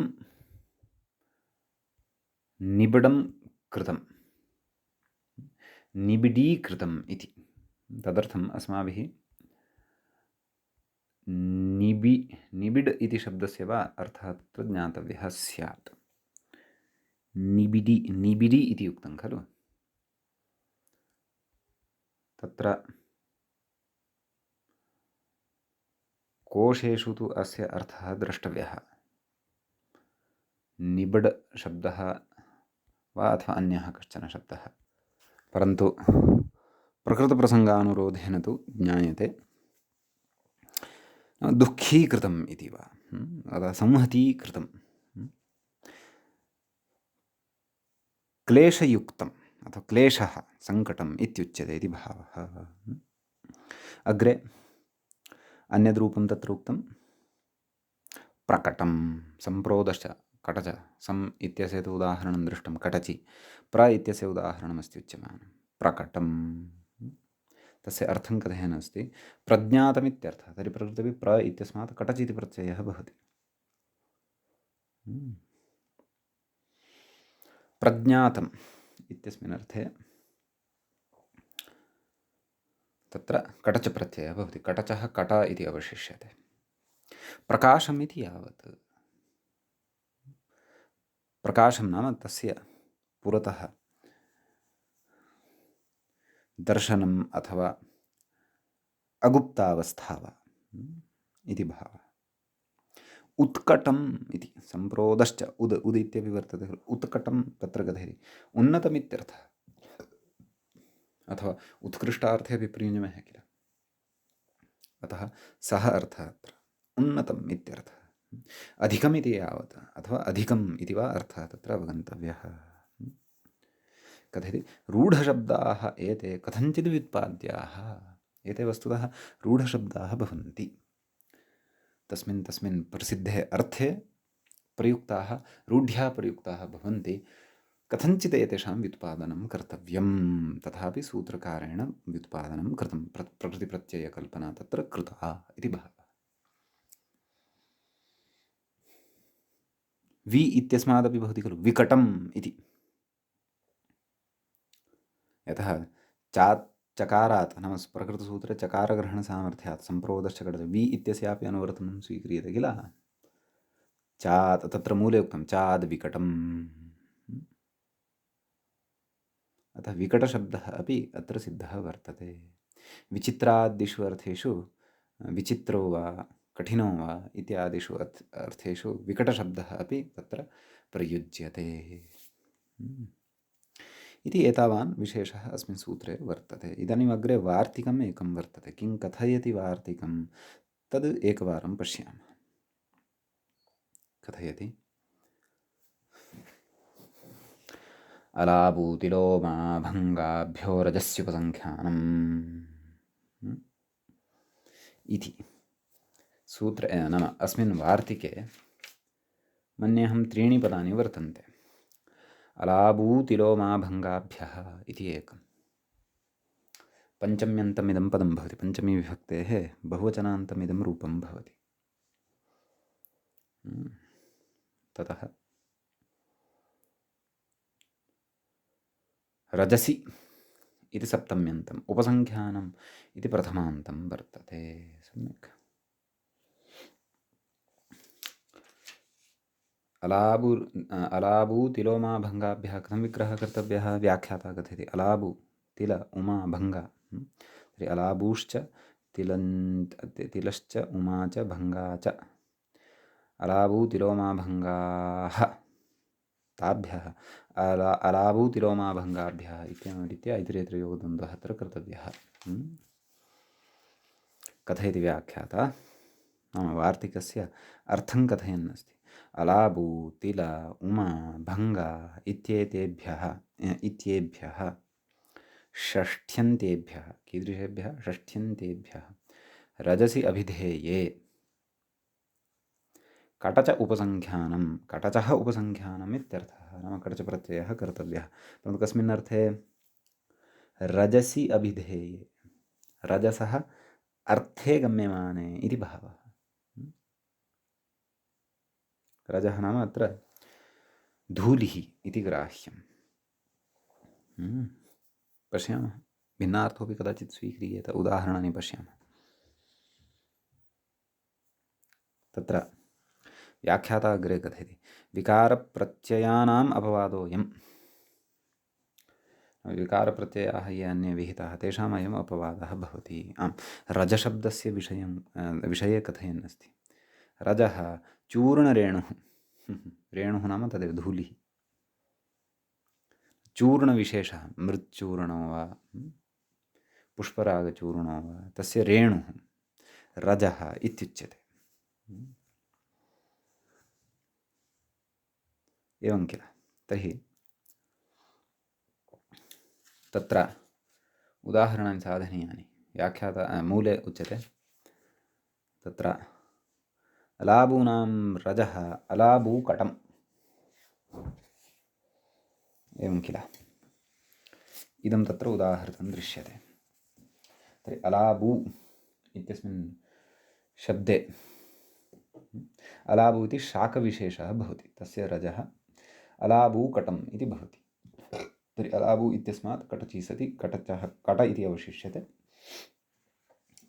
निबिडं कृतं, निबिडीकृतम् इति। तदर्थम् अस्माभिः निबिड् इति शब्दस्य वा अर्थः तत्र ज्ञातव्यः स्यात्। निबिडि इति उक्तं खलु, तत्र कोशेषु तु अस्य अर्थः द्रष्टव्यः। निबिड् शब्दः वा अथवा अन्यः कश्चन शब्दः, परन्तु प्रकृतप्रसङ्गानुरोधेन तु ज्ञायते दुःखीकृतम् इति वा, अथवा संहतीकृतं, क्लेशयुक्तम् अथवा क्लेशः सङ्कटम् इत्युच्यते इति भावः। अग्रे अन्यद्रूपं तत्र उक्तं प्रकटं, सम्प्रोदश्च कटच, सम् इत्यस्य तु उदाहरणं दृष्टं कटचि, प्र इत्यस्य उदाहरणमस्ति उच्यमानं प्रकटं। तस्य अर्थं कथयन् अस्ति प्रज्ञातमित्यर्थः। तर्हि प्रकृतपि प्र इत्यस्मात् कटच् इति प्रत्ययः भवति। प्रज्ञातम् इत्यस्मिन् अर्थे तत्र कटच प्रत्ययः भवति। कटचः कट इति अवशिष्यते। प्रकाशम् इति यावत्, प्रकाशं नाम तस्य पुरतः दर्शनम् अथवा अगुप्तावस्था वा इति भावः। उत्कटम् इति सम्प्रोदश्च उद् इत्यपि वर्तते खलु। उत्कटं तत्र कथयति उन्नतमित्यर्थः, अथवा उत्कृष्टार्थे अपि प्रयुञ्जमः किल। अतः सः अर्थः अत्र उन्नतम् इत्यर्थः। अधिकम् इति यावत् अथवा अधिकम् इति वा अर्थः तत्र अवगन्तव्यः। कथयति रूढशब्दाः एते कथञ्चित् व्युत्पाद्याः। एते वस्तुतः रूढशब्दाः भवन्ति, तस्मिन् तस्मिन् प्रसिद्धे अर्थे प्रयुक्ताः, रूढ्याः प्रयुक्ताः भवन्ति। कथञ्चित् एतेषां व्युत्पादनं कर्तव्यं, तथापि सूत्रकारेण व्युत्पादनं कृतं, प्रकृतिप्रत्ययकल्पना तत्र कृता इति भावः। वि इत्यस्मादपि भवति खलु विकटम् इति। यतः चकारात् नाम प्रकृतसूत्रे चकारग्रहणसामर्थ्यात् सम्प्रोदश्चकटः वि इत्यस्यापि अनुवर्तनं स्वीक्रियते किल। चात् तत्र मूले उक्तं चाद् विकटम्। अतः विकटशब्दः अपि अत्र सिद्धः वर्तते। विचित्रादिषु अर्थेषु विचित्रो वा कठिनो वा इत्यादिषु अर्थेषु विकटशब्दः अपि तत्र प्रयुज्यते इति एतावान् विशेषः अस्मिन् सूत्रे वर्तते। इदानीम् अग्रे वार्तिकम् एकं वर्तते। किं कथयति वार्तिकं तद् एकवारं पश्यामः। कथयति अलाबूतिलोमाभङ्गाभ्यो रजस्युपसङ्ख्यानम् इति सूत्रे नाम अस्मिन् वार्तिके मन्येऽहं त्रीणि पदानि वर्तन्ते। अलाबूतिलोमाभङ्गाभ्यः इति एकं, पञ्चम्यन्तमिदं पदं भवति, पञ्चमी विभक्तेः बहुवचनान्तमिदं रूपं भवति। ततः रजसि इति सप्तम्यन्तम्, उपसङ्ख्यानम् इति प्रथमान्तं वर्तते। सम्यक्। अलाबु तिलोमाभङ्गाभ्यः कथं विग्रहः कर्तव्यः? व्याख्याता कथयति अलाबु तिल उमा भङ्गा। तर्हि अलाबूश्च तिलश्च उमा च भङ्गा च अलाबु तिलोमाभङ्गाः ताभ्यः अलाबु तिलोमाभङ्गाभ्यः इत्येवं ऐतरेतरयोगद्वन्द्वः अत्र कर्तव्यः। कथयति व्याख्याता, नाम वार्तिकस्य अर्थं कथयन् अस्ति। अलाबु तिल उमा भङ्गा इत्येभ्यः षष्ठ्यन्तेभ्यः, कीदृशेभ्यः? षष्ठ्यन्तेभ्यः रजसि अभिधेये कटच उपसङ्ख्यानं, कटचः उपसङ्ख्यानम् इत्यर्थः। नाम कटचप्रत्ययः कर्तव्यः, परन्तु कस्मिन् अर्थे? रजसि अभिधेये, रजसः अर्थे गम्यमाने इति भावः। रजः नाम अत्र धूलिः इति ग्राह्यम्। पश्यामः, भिन्नार्थोऽपि कदाचित् स्वीक्रियेत, उदाहरणानि पश्यामः। तत्र व्याख्याता अग्रे कथयति विकारप्रत्ययानाम् अपवादोऽयम्। विकारप्रत्ययाः ये अन्ये विहिताः तेषाम् अयम् अपवादः भवति। आम्, रजशब्दस्य विषये कथयन् अस्ति। रजः चूर्णरेणुः, रेणुः नाम तदेव धूलिः, चूर्णविशेषः, मृच्चूर्णो वा पुष्परागचूर्णो वा तस्य रेणुः रजः इत्युच्यते। एवं किल। तर्हि तत्र उदाहरणानि साधनीयानि। व्याख्याता मूले उच्यते तत्र अलाबूनां रजः अलाबूकटम्, एवं किल। इदं तत्र उदाहृतं दृश्यते। तर्हि अलाबू इत्यस्मिन् शब्दे अलाबू इति शाकविशेषः भवति, तस्य रजः अलाबूकटम् इति भवति। तर्हि अलाबू इत्यस्मात् कटचि सति कटचः कट इति अवशिष्यते।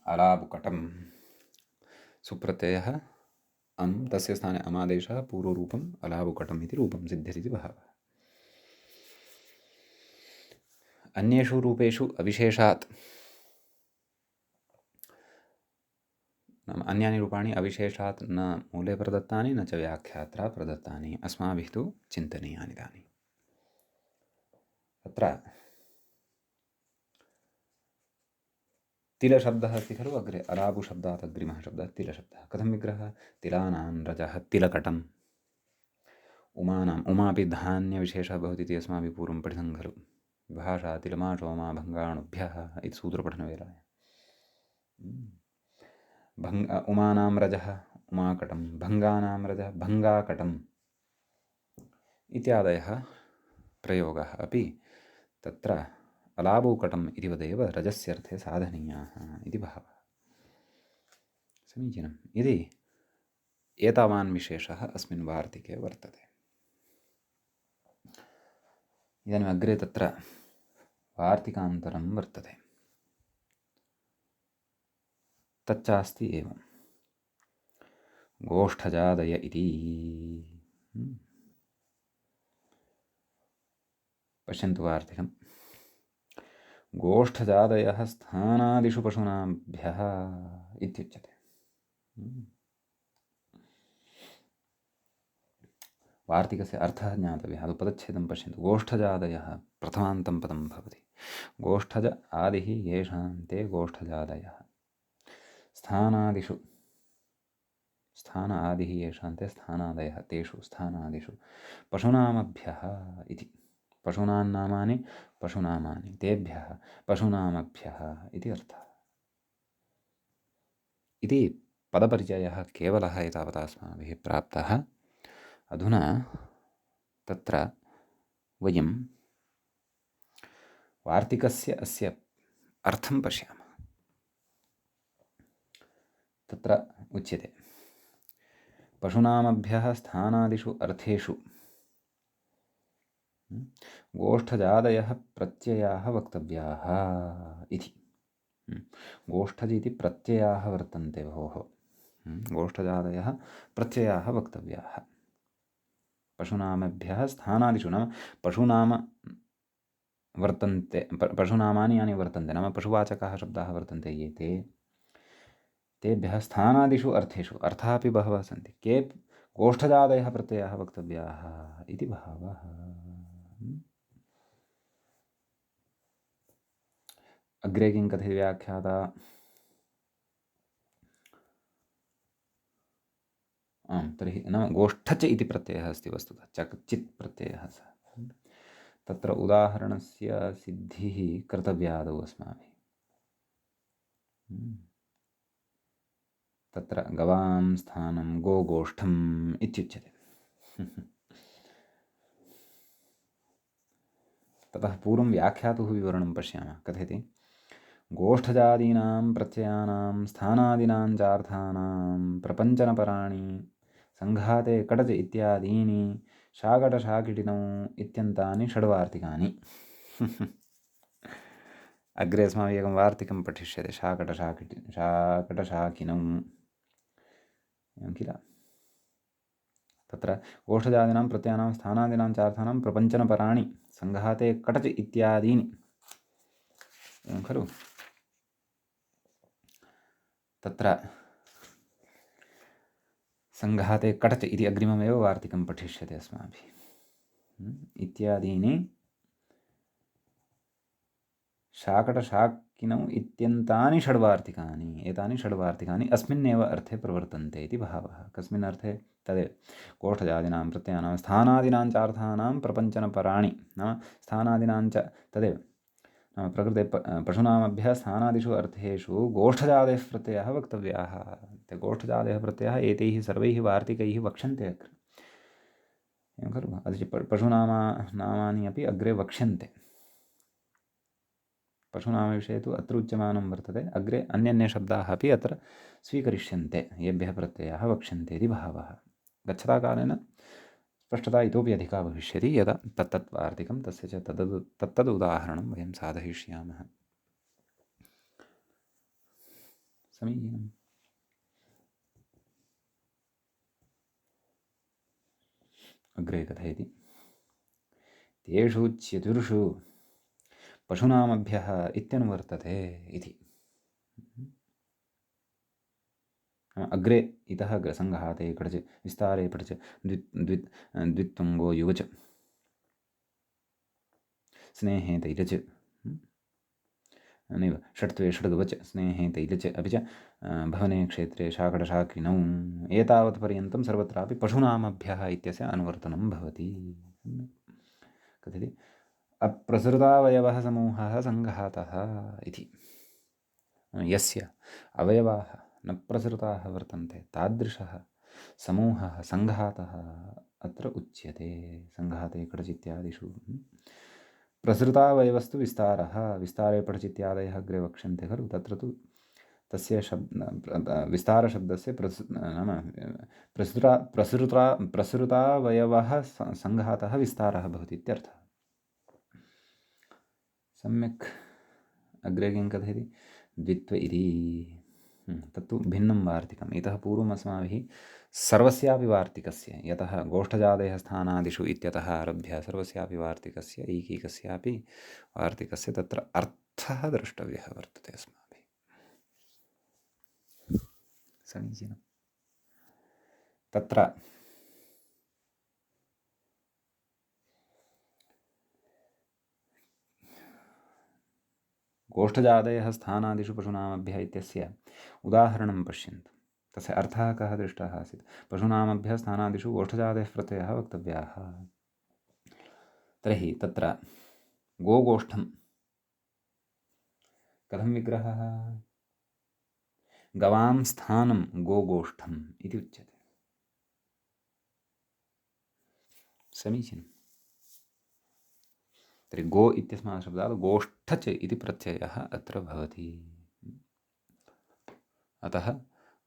अलाबुकटं सुप्रत्ययः अं, तस्य स्थाने अमादेशः, पूर्वरूपम् अलाबुकटम् इति रूपं सिद्ध्यति भावः। अन्येषु रूपेषु अविशेषात् नाम अन्यानि रूपाणि अविशेषात् न मूले प्रदत्तानि न च व्याख्यात्रा प्रदत्तानि, अस्माभिः तु चिन्तनीयानि तानि। तत्र तिलशब्दः अस्ति खलु अग्रे, अलाबुशब्दात् अग्रिमः शब्दः तिलशब्दः। कथं विग्रहः? तिलानां रजः तिलकटम्, उमानाम्, उमापि धान्यविशेषः भवति इति अस्माभिः पूर्वं पठितं खलु। भाषा तिलमा सोमा भङ्गाणुभ्यः इति सूत्रपठनवेलाय उमानां रजः उमाकटं, भङ्गानां रजः भङ्गाकटम् इत्यादयः प्रयोगः अपि तत्र अलाबूकटम् इति वदेव रजस्यर्थे साधनीयाः इति भावः। समीचीनम्। इति एतावान् विशेषः अस्मिन् वार्तिके वर्तते। इदानीम् अग्रे तत्र वार्तिकान्तरं वर्तते। तच्चास्ति एवं गोष्ठजादय इति। पश्यन्तु वार्तिकम्। गोष्ठजादयः स्थानादिषु पशूनाभ्यः इत्युच्यते। वार्तिकस्य अर्थः ज्ञातव्यः। अदु पदच्छेदं पश्यन्तु। गोष्ठजादयः प्रथमान्तं पदं भवति। गोष्ठज आदिः येषां ते गोष्ठजादयः। स्थानादिषु, स्थान आदिः येषां ते स्थानादयः, तेषु स्थानादिषु पशूनामभ्यः इति। पशूनां नामानि पशुनामानि, तेभ्यः पशूनामभ्यः इति अर्थः। इति पदपरिचयः केवलः एतावता अस्माभिः प्राप्तः। अधुना तत्र वयं वार्तिकस्य अस्य अर्थं पश्यामः। तत्र उच्यते पशूनामभ्यः स्थानादिषु अर्थेषु गोष्ठजादयः प्रत्ययाः वक्तव्याः इति। गोष्ठज इति प्रत्ययाः वर्तन्ते भोः। गोष्ठजादयः प्रत्ययाः वक्तव्याः। पशुनामभ्यः स्थानादिषु, नाम पशुनाम वर्तन्ते, पशुनामानि यानि वर्तन्ते, नाम पशुवाचकाः शब्दाः वर्तन्ते ये ते, तेभ्यः स्थानादिषु अर्थेषु, अर्थाः अपि बहवः सन्ति, के गोष्ठजादयः प्रत्ययाः वक्तव्याः इति भावः। अग्रे किं कथयति व्याख्याता? तर्हि नाम गोष्ठच इति प्रत्ययः अस्ति वस्तुतः, चचित् प्रत्ययः सः। तत्र उदाहरणस्य सिद्धिः कर्तव्या आदौ अस्माभिः। तत्र गवां स्थानं गोगोष्ठम् इत्युच्यते। ततः पूर्वं व्याख्यातुः विवरणं पश्यामः। कथयति गोष्ठजादीनां प्रत्ययानां स्थानादीनां चार्थानां प्रपञ्चनपराणि सङ्घाते कटज इत्यादीनि शाकटशाकिटिनौ इत्यन्तानि षड्वार्तिकानि। अग्रे अस्माभिः एकं वार्तिकं पठिष्यते, शाकटशाकिनौ एवं किल। तत्र गोष्ठजादीनां प्रत्ययानां स्थानादीनां चार्थानां प्रपञ्चनपराणि सङ्घाते कटज इत्यादीनि, एवं खलु। तत्र सङ्घाते कटच इति अग्रिममेव वार्तिकं पठिष्यते अस्माभिः। इत्यादीनि शाकटशाकिनौ इत्यन्तानि षड्वार्तिकानि, एतानि षड्वार्तिकानि अस्मिन्नेव अर्थे प्रवर्तन्ते इति भावः। कस्मिन् अर्थे? तदेव गोष्ठजादीनां प्रत्ययानां स्थानादीनां चार्थानां प्रपञ्चनपराणि, नाम स्थानादीनां च तदेव, नाम प्रकृते पशूनामभ्यः स्थानादिषु अर्थेषु गोष्ठजादयः प्रत्ययाः वक्तव्याः। ते गोष्ठजादयः प्रत्ययाः एतैः सर्वैः वार्तिकैः वक्ष्यन्ते अग्रे, एवं खलु। पशूनामानि अपि अग्रे वक्ष्यन्ते। पशुनामविषये तु अत्र उच्यमानं वर्तते, अग्रे अन्यान्ये शब्दाः अपि अत्र स्वीकरिष्यन्ते, येभ्यः प्रत्ययाः वक्ष्यन्ते इति भावः। गच्छता कालेन स्पष्टता इतोपि अधिका भविष्यति, यदा तत्तत् वार्तिकं तस्य च तत्तद् उदाहरणं वयं साधयिष्यामः। समीचीनम्। अग्रे कथयति तेषु चतुर्षु पशूनामभ्यः इत्यनुवर्तते इति। अग्रे इतः अग्रे सङ्घाते कटच विस्तारे पटच द्वित्वङ्गो युगच स्नेहे तैलच नैव षट्त्वे षड्गवच स्नेहे तैलच अपि च भवने क्षेत्रे शाकटशाकिनौ एतावत्पर्यन्तं सर्वत्रापि पशूनामभ्यः इत्यस्य अनुवर्तनं भवति। कथयति अप्रसृतावयवः समूहः सङ्घातः इति। यस्य अवयवाः न प्रसृताः वर्तन्ते तादृशः समूहः सङ्घातः अत्र उच्यते। सङ्घाते कटचित्यादिषु प्रसृतावयवस्तु विस्तारः विस्तारे पटचित्यादयः अग्रे वक्ष्यन्ते खलु। तत्र तु तस्य विस्तारशब्दस्य नाम प्रसृतावयवः सङ्घातः विस्तारः भवति इत्यर्थः। सम्यक् अग्रे किं कथयति द्वित्व इति तत्तु भिन्नं वार्तिकम्। इतः पूर्वम् अस्माभिः सर्वस्यापि वार्तिकस्य यतः गोष्ठजादयः स्थानादिषु इत्यतः आरभ्य सर्वस्यापि वार्तिकस्य एकैकस्यापि वार्तिकस्य तत्र अर्थः द्रष्टव्यः वर्तते अस्माभिः। समीचीनं। तत्र गोष्ठजादयः स्थानादिषु पशूनामभ्यः इत्यस्य उदाहरणं पश्यन्तु। तस्य अर्थः कः दृष्टः आसीत्। पशूनामभ्यः स्थानादिषु गोष्ठजादयः प्रत्ययः वक्तव्याः। तर्हि तत्र गोगोष्ठं कथं विग्रहः। गवां स्थानं गोगोष्ठम् इति उच्यते। समीचीनं। तर्हि गो इत्यस्मात् शब्दात् गोष्ठच इति प्रत्ययः अत्र भवति। अतः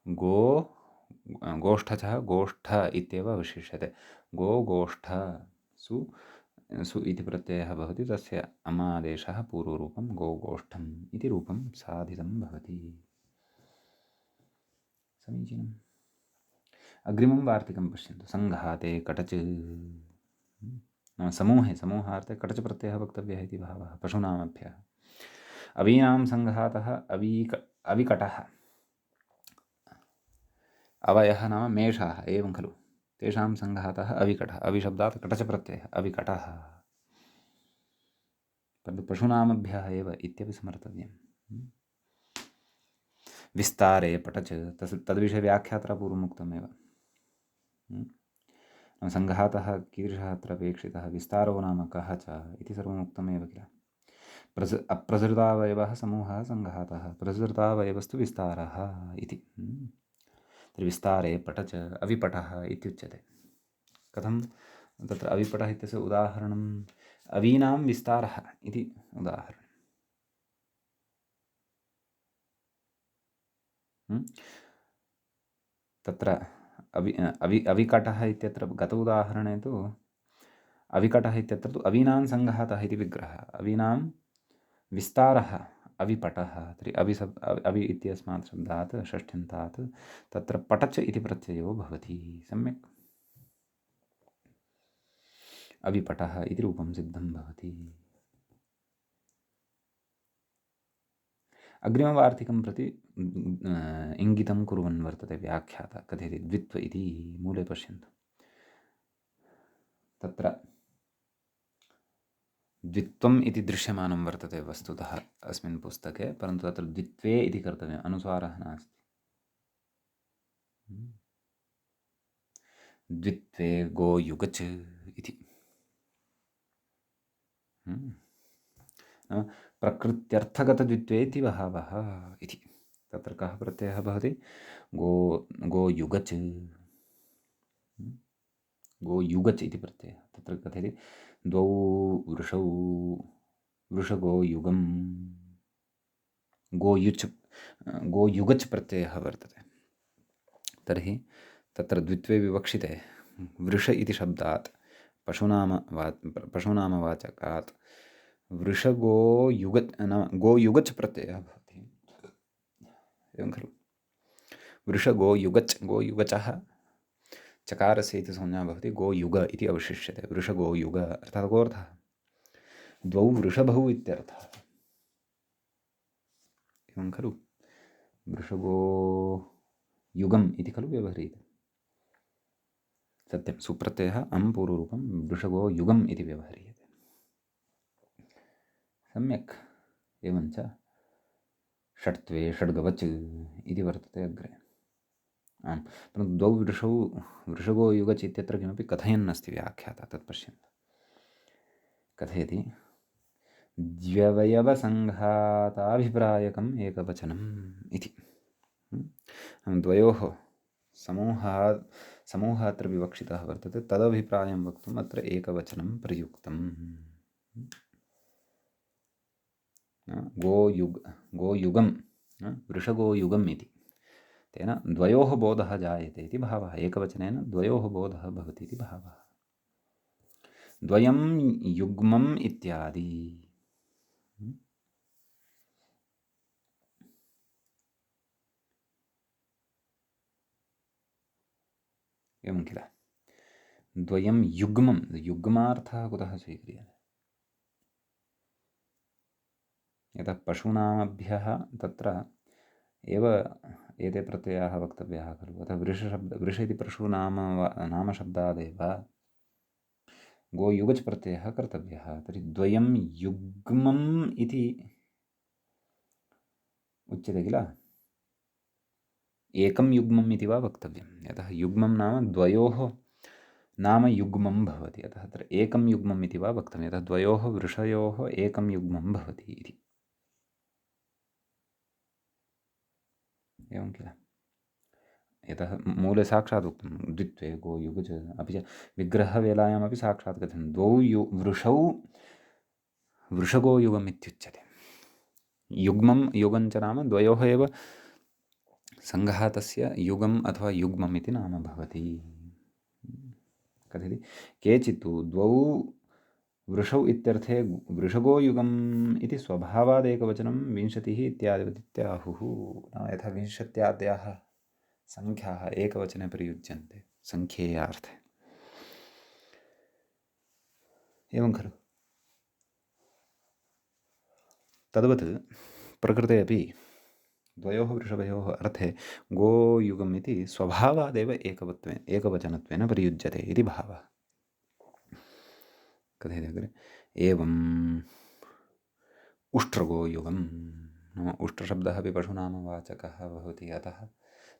गो गोष्ठचः गोष्ठ इत्येव अवशिष्यते। गोगोष्ठ सु सु इति प्रत्ययः भवति। तस्य अमादेशः पूर्वरूपं गोगोष्ठम् इति रूपं साधितं भवति। समीचीनम्। अग्रिमं वार्तिकं पश्यन्तु। सङ्घाते कटच नाम समूहे समूहार्थे कटच प्रत्ययः वक्तव्यः इति भावः पशूनामभ्यः। अवीनां सङ्घातः अविकटः। अवयः नाम मेषाः एवं खलु। तेषां सङ्घातः अविकटः। अविशब्दात् कटच प्रत्ययः अविकटः। परन्तु पशूनामभ्यः एव इत्यपि स्मर्तव्यम्। विस्तारे पटच तद्विषये व्याख्यात्र पूर्वम् उक्तमेव। सङ्घातः कीदृशः अत्र अपेक्षितः विस्तारो नाम कः च इति सर्वम् उक्तमेव किल। अप्रसृतावयवः समूहः सङ्घातः प्रसृतावयवस्तु विस्तारः इति। तर्हि विस्तारे पटच अविपटः इत्युच्यते। कथं तत्र अविपटः इत्यस्य उदाहरणम् अवीनां विस्तारः इति उदाहरणम्। तत्र अविकटः इत्यत्र गत उदाहरणे तु अविकटः इत्यत्र तु अवीनां सङ्घातः इति विग्रहः। अवीनां विस्तारः अविपटः। तर्हि अवि इत्यस्मात् शब्दात् षष्ठ्यन्तात् तत्र पटच इति प्रत्ययो भवति। सम्यक्। अविपटः इति रूपं सिद्धं भवति। अग्रिमवार्तिकं प्रति इङ्गितं कुर्वन् वर्तते व्याख्याता। कथयति द्वित्व इति मूले पश्यन्तु। तत्र द्वित्वम् इति दृश्यमानं वर्तते वस्तुतः अस्मिन् पुस्तके, परन्तु तत्र द्वित्वे इति कर्तव्यम्, अनुस्वारः नास्ति। द्वित्वे गोयुगच इति। नाम प्रकृत्यर्थगतद्वित्वे इति बहवः इति। तत्र कः प्रत्ययः भवति गोयुगच गोयुगच इति प्रत्ययः। तत्र कथयति द्वौ वृषौ वृषगोयुगं गोयुगच प्रत्ययः वर्तते। तर्हि तत्र द्वित्वे विवक्षिते वृष इति शब्दात् पशुनामवाचकात् गोयुगच प्रत्ययः भवति। एवं खलु। गोयुगचः चकारस्य इति संज्ञा भवति। गोयुग इति अवशिष्यते। वृषगोयुग अर्थात् कोऽर्थः द्वौ वृषभौ इत्यर्थः। एवं खलु। युगम् इति खलु व्यवह्रियते। सत्यं, सुप्रत्ययः अं पूर्वरूपं वृषगो युगम् इति व्यवह्रियते। सम्यक्। एवञ्च षट्त्वे षड्गवच् इति वर्तते अग्रे। आम्, परन्तु द्वौ वृषगो युगच् इत्यत्र किमपि कथयन्नस्ति व्याख्याता। तत् पश्यन्तु। कथयति द्व्यवयवसङ्घाताभिप्रायकम् एकवचनम् इति। द्वयोः समूहः अत्र विवक्षितः वर्तते, तदभिप्रायं वक्तुम् अत्र एकवचनं प्रयुक्तम्। गोयुगं वृषगोयुगम् इति, तेन द्वयोः बोधः जायते इति भावः। एकवचनेन द्वयोः बोधः भवति इति भावः। द्वयं युग्मम् इत्यादि। एवं किल। द्वयं युग्मं, युग्मार्थः कुतः स्वीक्रियते? यतः पशूनामभ्यः तत्र एव एते प्रत्ययाः वक्तव्याः खलु। अतः वृष इति नामशब्दादेव गोयुगच् प्रत्ययः कर्तव्यः। तर्हि द्वयं युग्मम् इति उच्यते किल। एकं युग्मम् इति वा वक्तव्यं, यतः युग्मं नाम द्वयोः नाम युग्मं भवति। अतः अत्र एकं युग्मम् इति वा वक्तव्यं, यतः द्वयोः वृषयोः एकं युग्मं भवति इति। एवं किल। यतः मूले साक्षात् उक्तं द्वित्वे गोयुगच, अपि च विग्रहवेलायामपि साक्षात् कथनं द्वौ वृषौ वृषगोयुगम् इत्युच्यते। युग्मं युगञ्च नाम द्वयोः एव सङ्घातस्य युगम् अथवा युग्मम् इति नाम भवति। कथयति केचित् द्वौ वृषौ इत्यर्थे वृषगोयुगम् इति स्वभावादेकवचनं विंशतिः इत्याहुः। नाम यथा विंशत्याद्याः संख्याः एकवचने प्रयुज्यन्ते संख्येयार्थे। एवं खलु। तद्वत् प्रकृते अपि द्वयोः वृषभयोः अर्थे गोयुगम् इति स्वभावादेव एकवचनत्वेन प्रयुज्यते इति भावः। कथयति अग्रे एवम् उष्ट्रगोयुगम्। नाम उष्ट्रशब्दः अपि पशुनामवाचकः भवति, अतः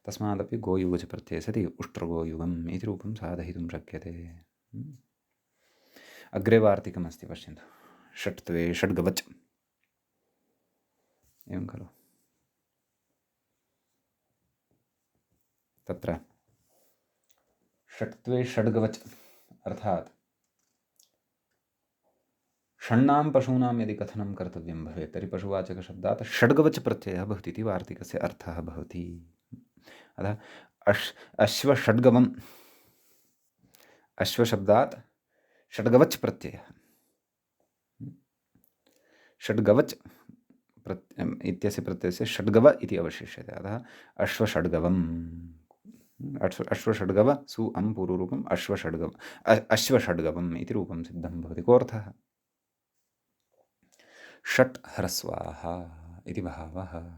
तस्मादपि गोयुगच प्रत्यये सति उष्ट्रगोयुगम् इति रूपं साधयितुं शक्यते। अग्रे वार्तिकमस्ति पश्यन्तु। षट्त्वे षड्गवच्। एवं खलु। तत्र षट्त्वे षड्गवच् अर्थात् षण्णां पशूनां यदि कथनं कर्तव्यं भवेत् तर्हि पशुवाचकशब्दात् षड्गवच् प्रत्ययः भवति इति वार्तिकस्य अर्थः भवति। अतः अश्वषड्गवम्, अश्वशब्दात् षड्गवच् प्रत्ययः, षड्गवच् इत्यस्य प्रत्ययस्य षड्गव इति अवशिष्यते। अतः अश्वषड्गवम्, अश्वषड्गव सु अं पूर्वरूपम् अश्वषड्गवम् इति रूपं सिद्धं भवति। कोऽर्थः? षट् ह्रस्वाः इति भावः।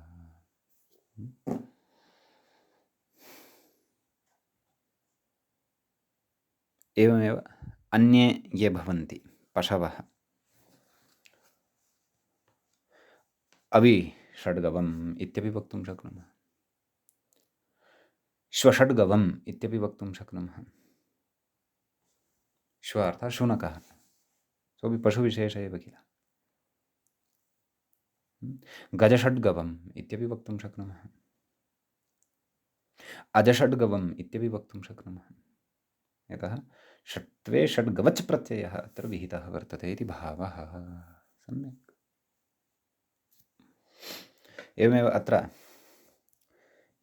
एवमेव अन्ये ये भवन्ति पशवः, अविषड्गवम् इत्यपि वक्तुं शक्नुमः, श्वषड्गवम् इत्यपि वक्तुं शक्नुमः। श्व अर्थात् शुनकः, सोऽपि पशुविशेषः एव किल। गजषड्गवम् इत्यपि वक्तुं शक्नुमः, अजषड्गवम् इत्यपि वक्तुं शक्नुमः। यतः षट्त्वे षड्गवच् प्रत्ययः अत्र विहितः वर्तते इति भावः। सम्यक्। एवमेव अत्र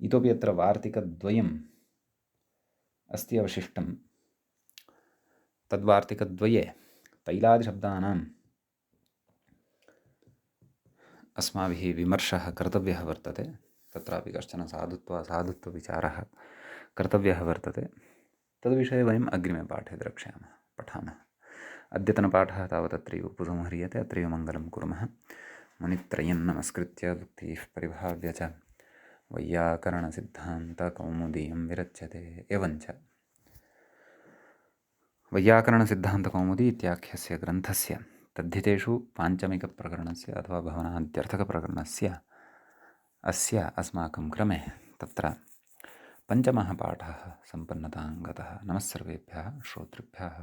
इतोपि अत्र वार्तिकद्वयम् अस्ति अवशिष्टं। तद्वार्तिकद्वये तैलादिशब्दानाम् अस्माभिः विमर्शः कर्तव्यः वर्तते। तत्रापि कश्चन साधुत्वविचारः कर्तव्यः वर्तते। तद्विषये वयम् अग्रिमे पाठे द्रक्ष्यामः, पठामः। अद्यतनपाठः तावत् अत्रैव उपसंह्रियते। अत्रैव मङ्गलं कुर्मः। मुनित्रयं नमस्कृत्य भक्तिः परिभाव्य च वैयाकरणसिद्धान्तकौमुदीयं विरच्यते। एवञ्च वैयाकरणसिद्धान्तकौमुदी इत्याख्यस्य ग्रन्थस्य तद्धितेषु पाञ्चमिकप्रकरणस्य अथवा भवनाद्यर्थकप्रकरणस्य अस्य अस्माकं क्रमे तत्र पञ्चमः पाठः सम्पन्नतां गतः। नमः सर्वेभ्यः श्रोतृभ्यः।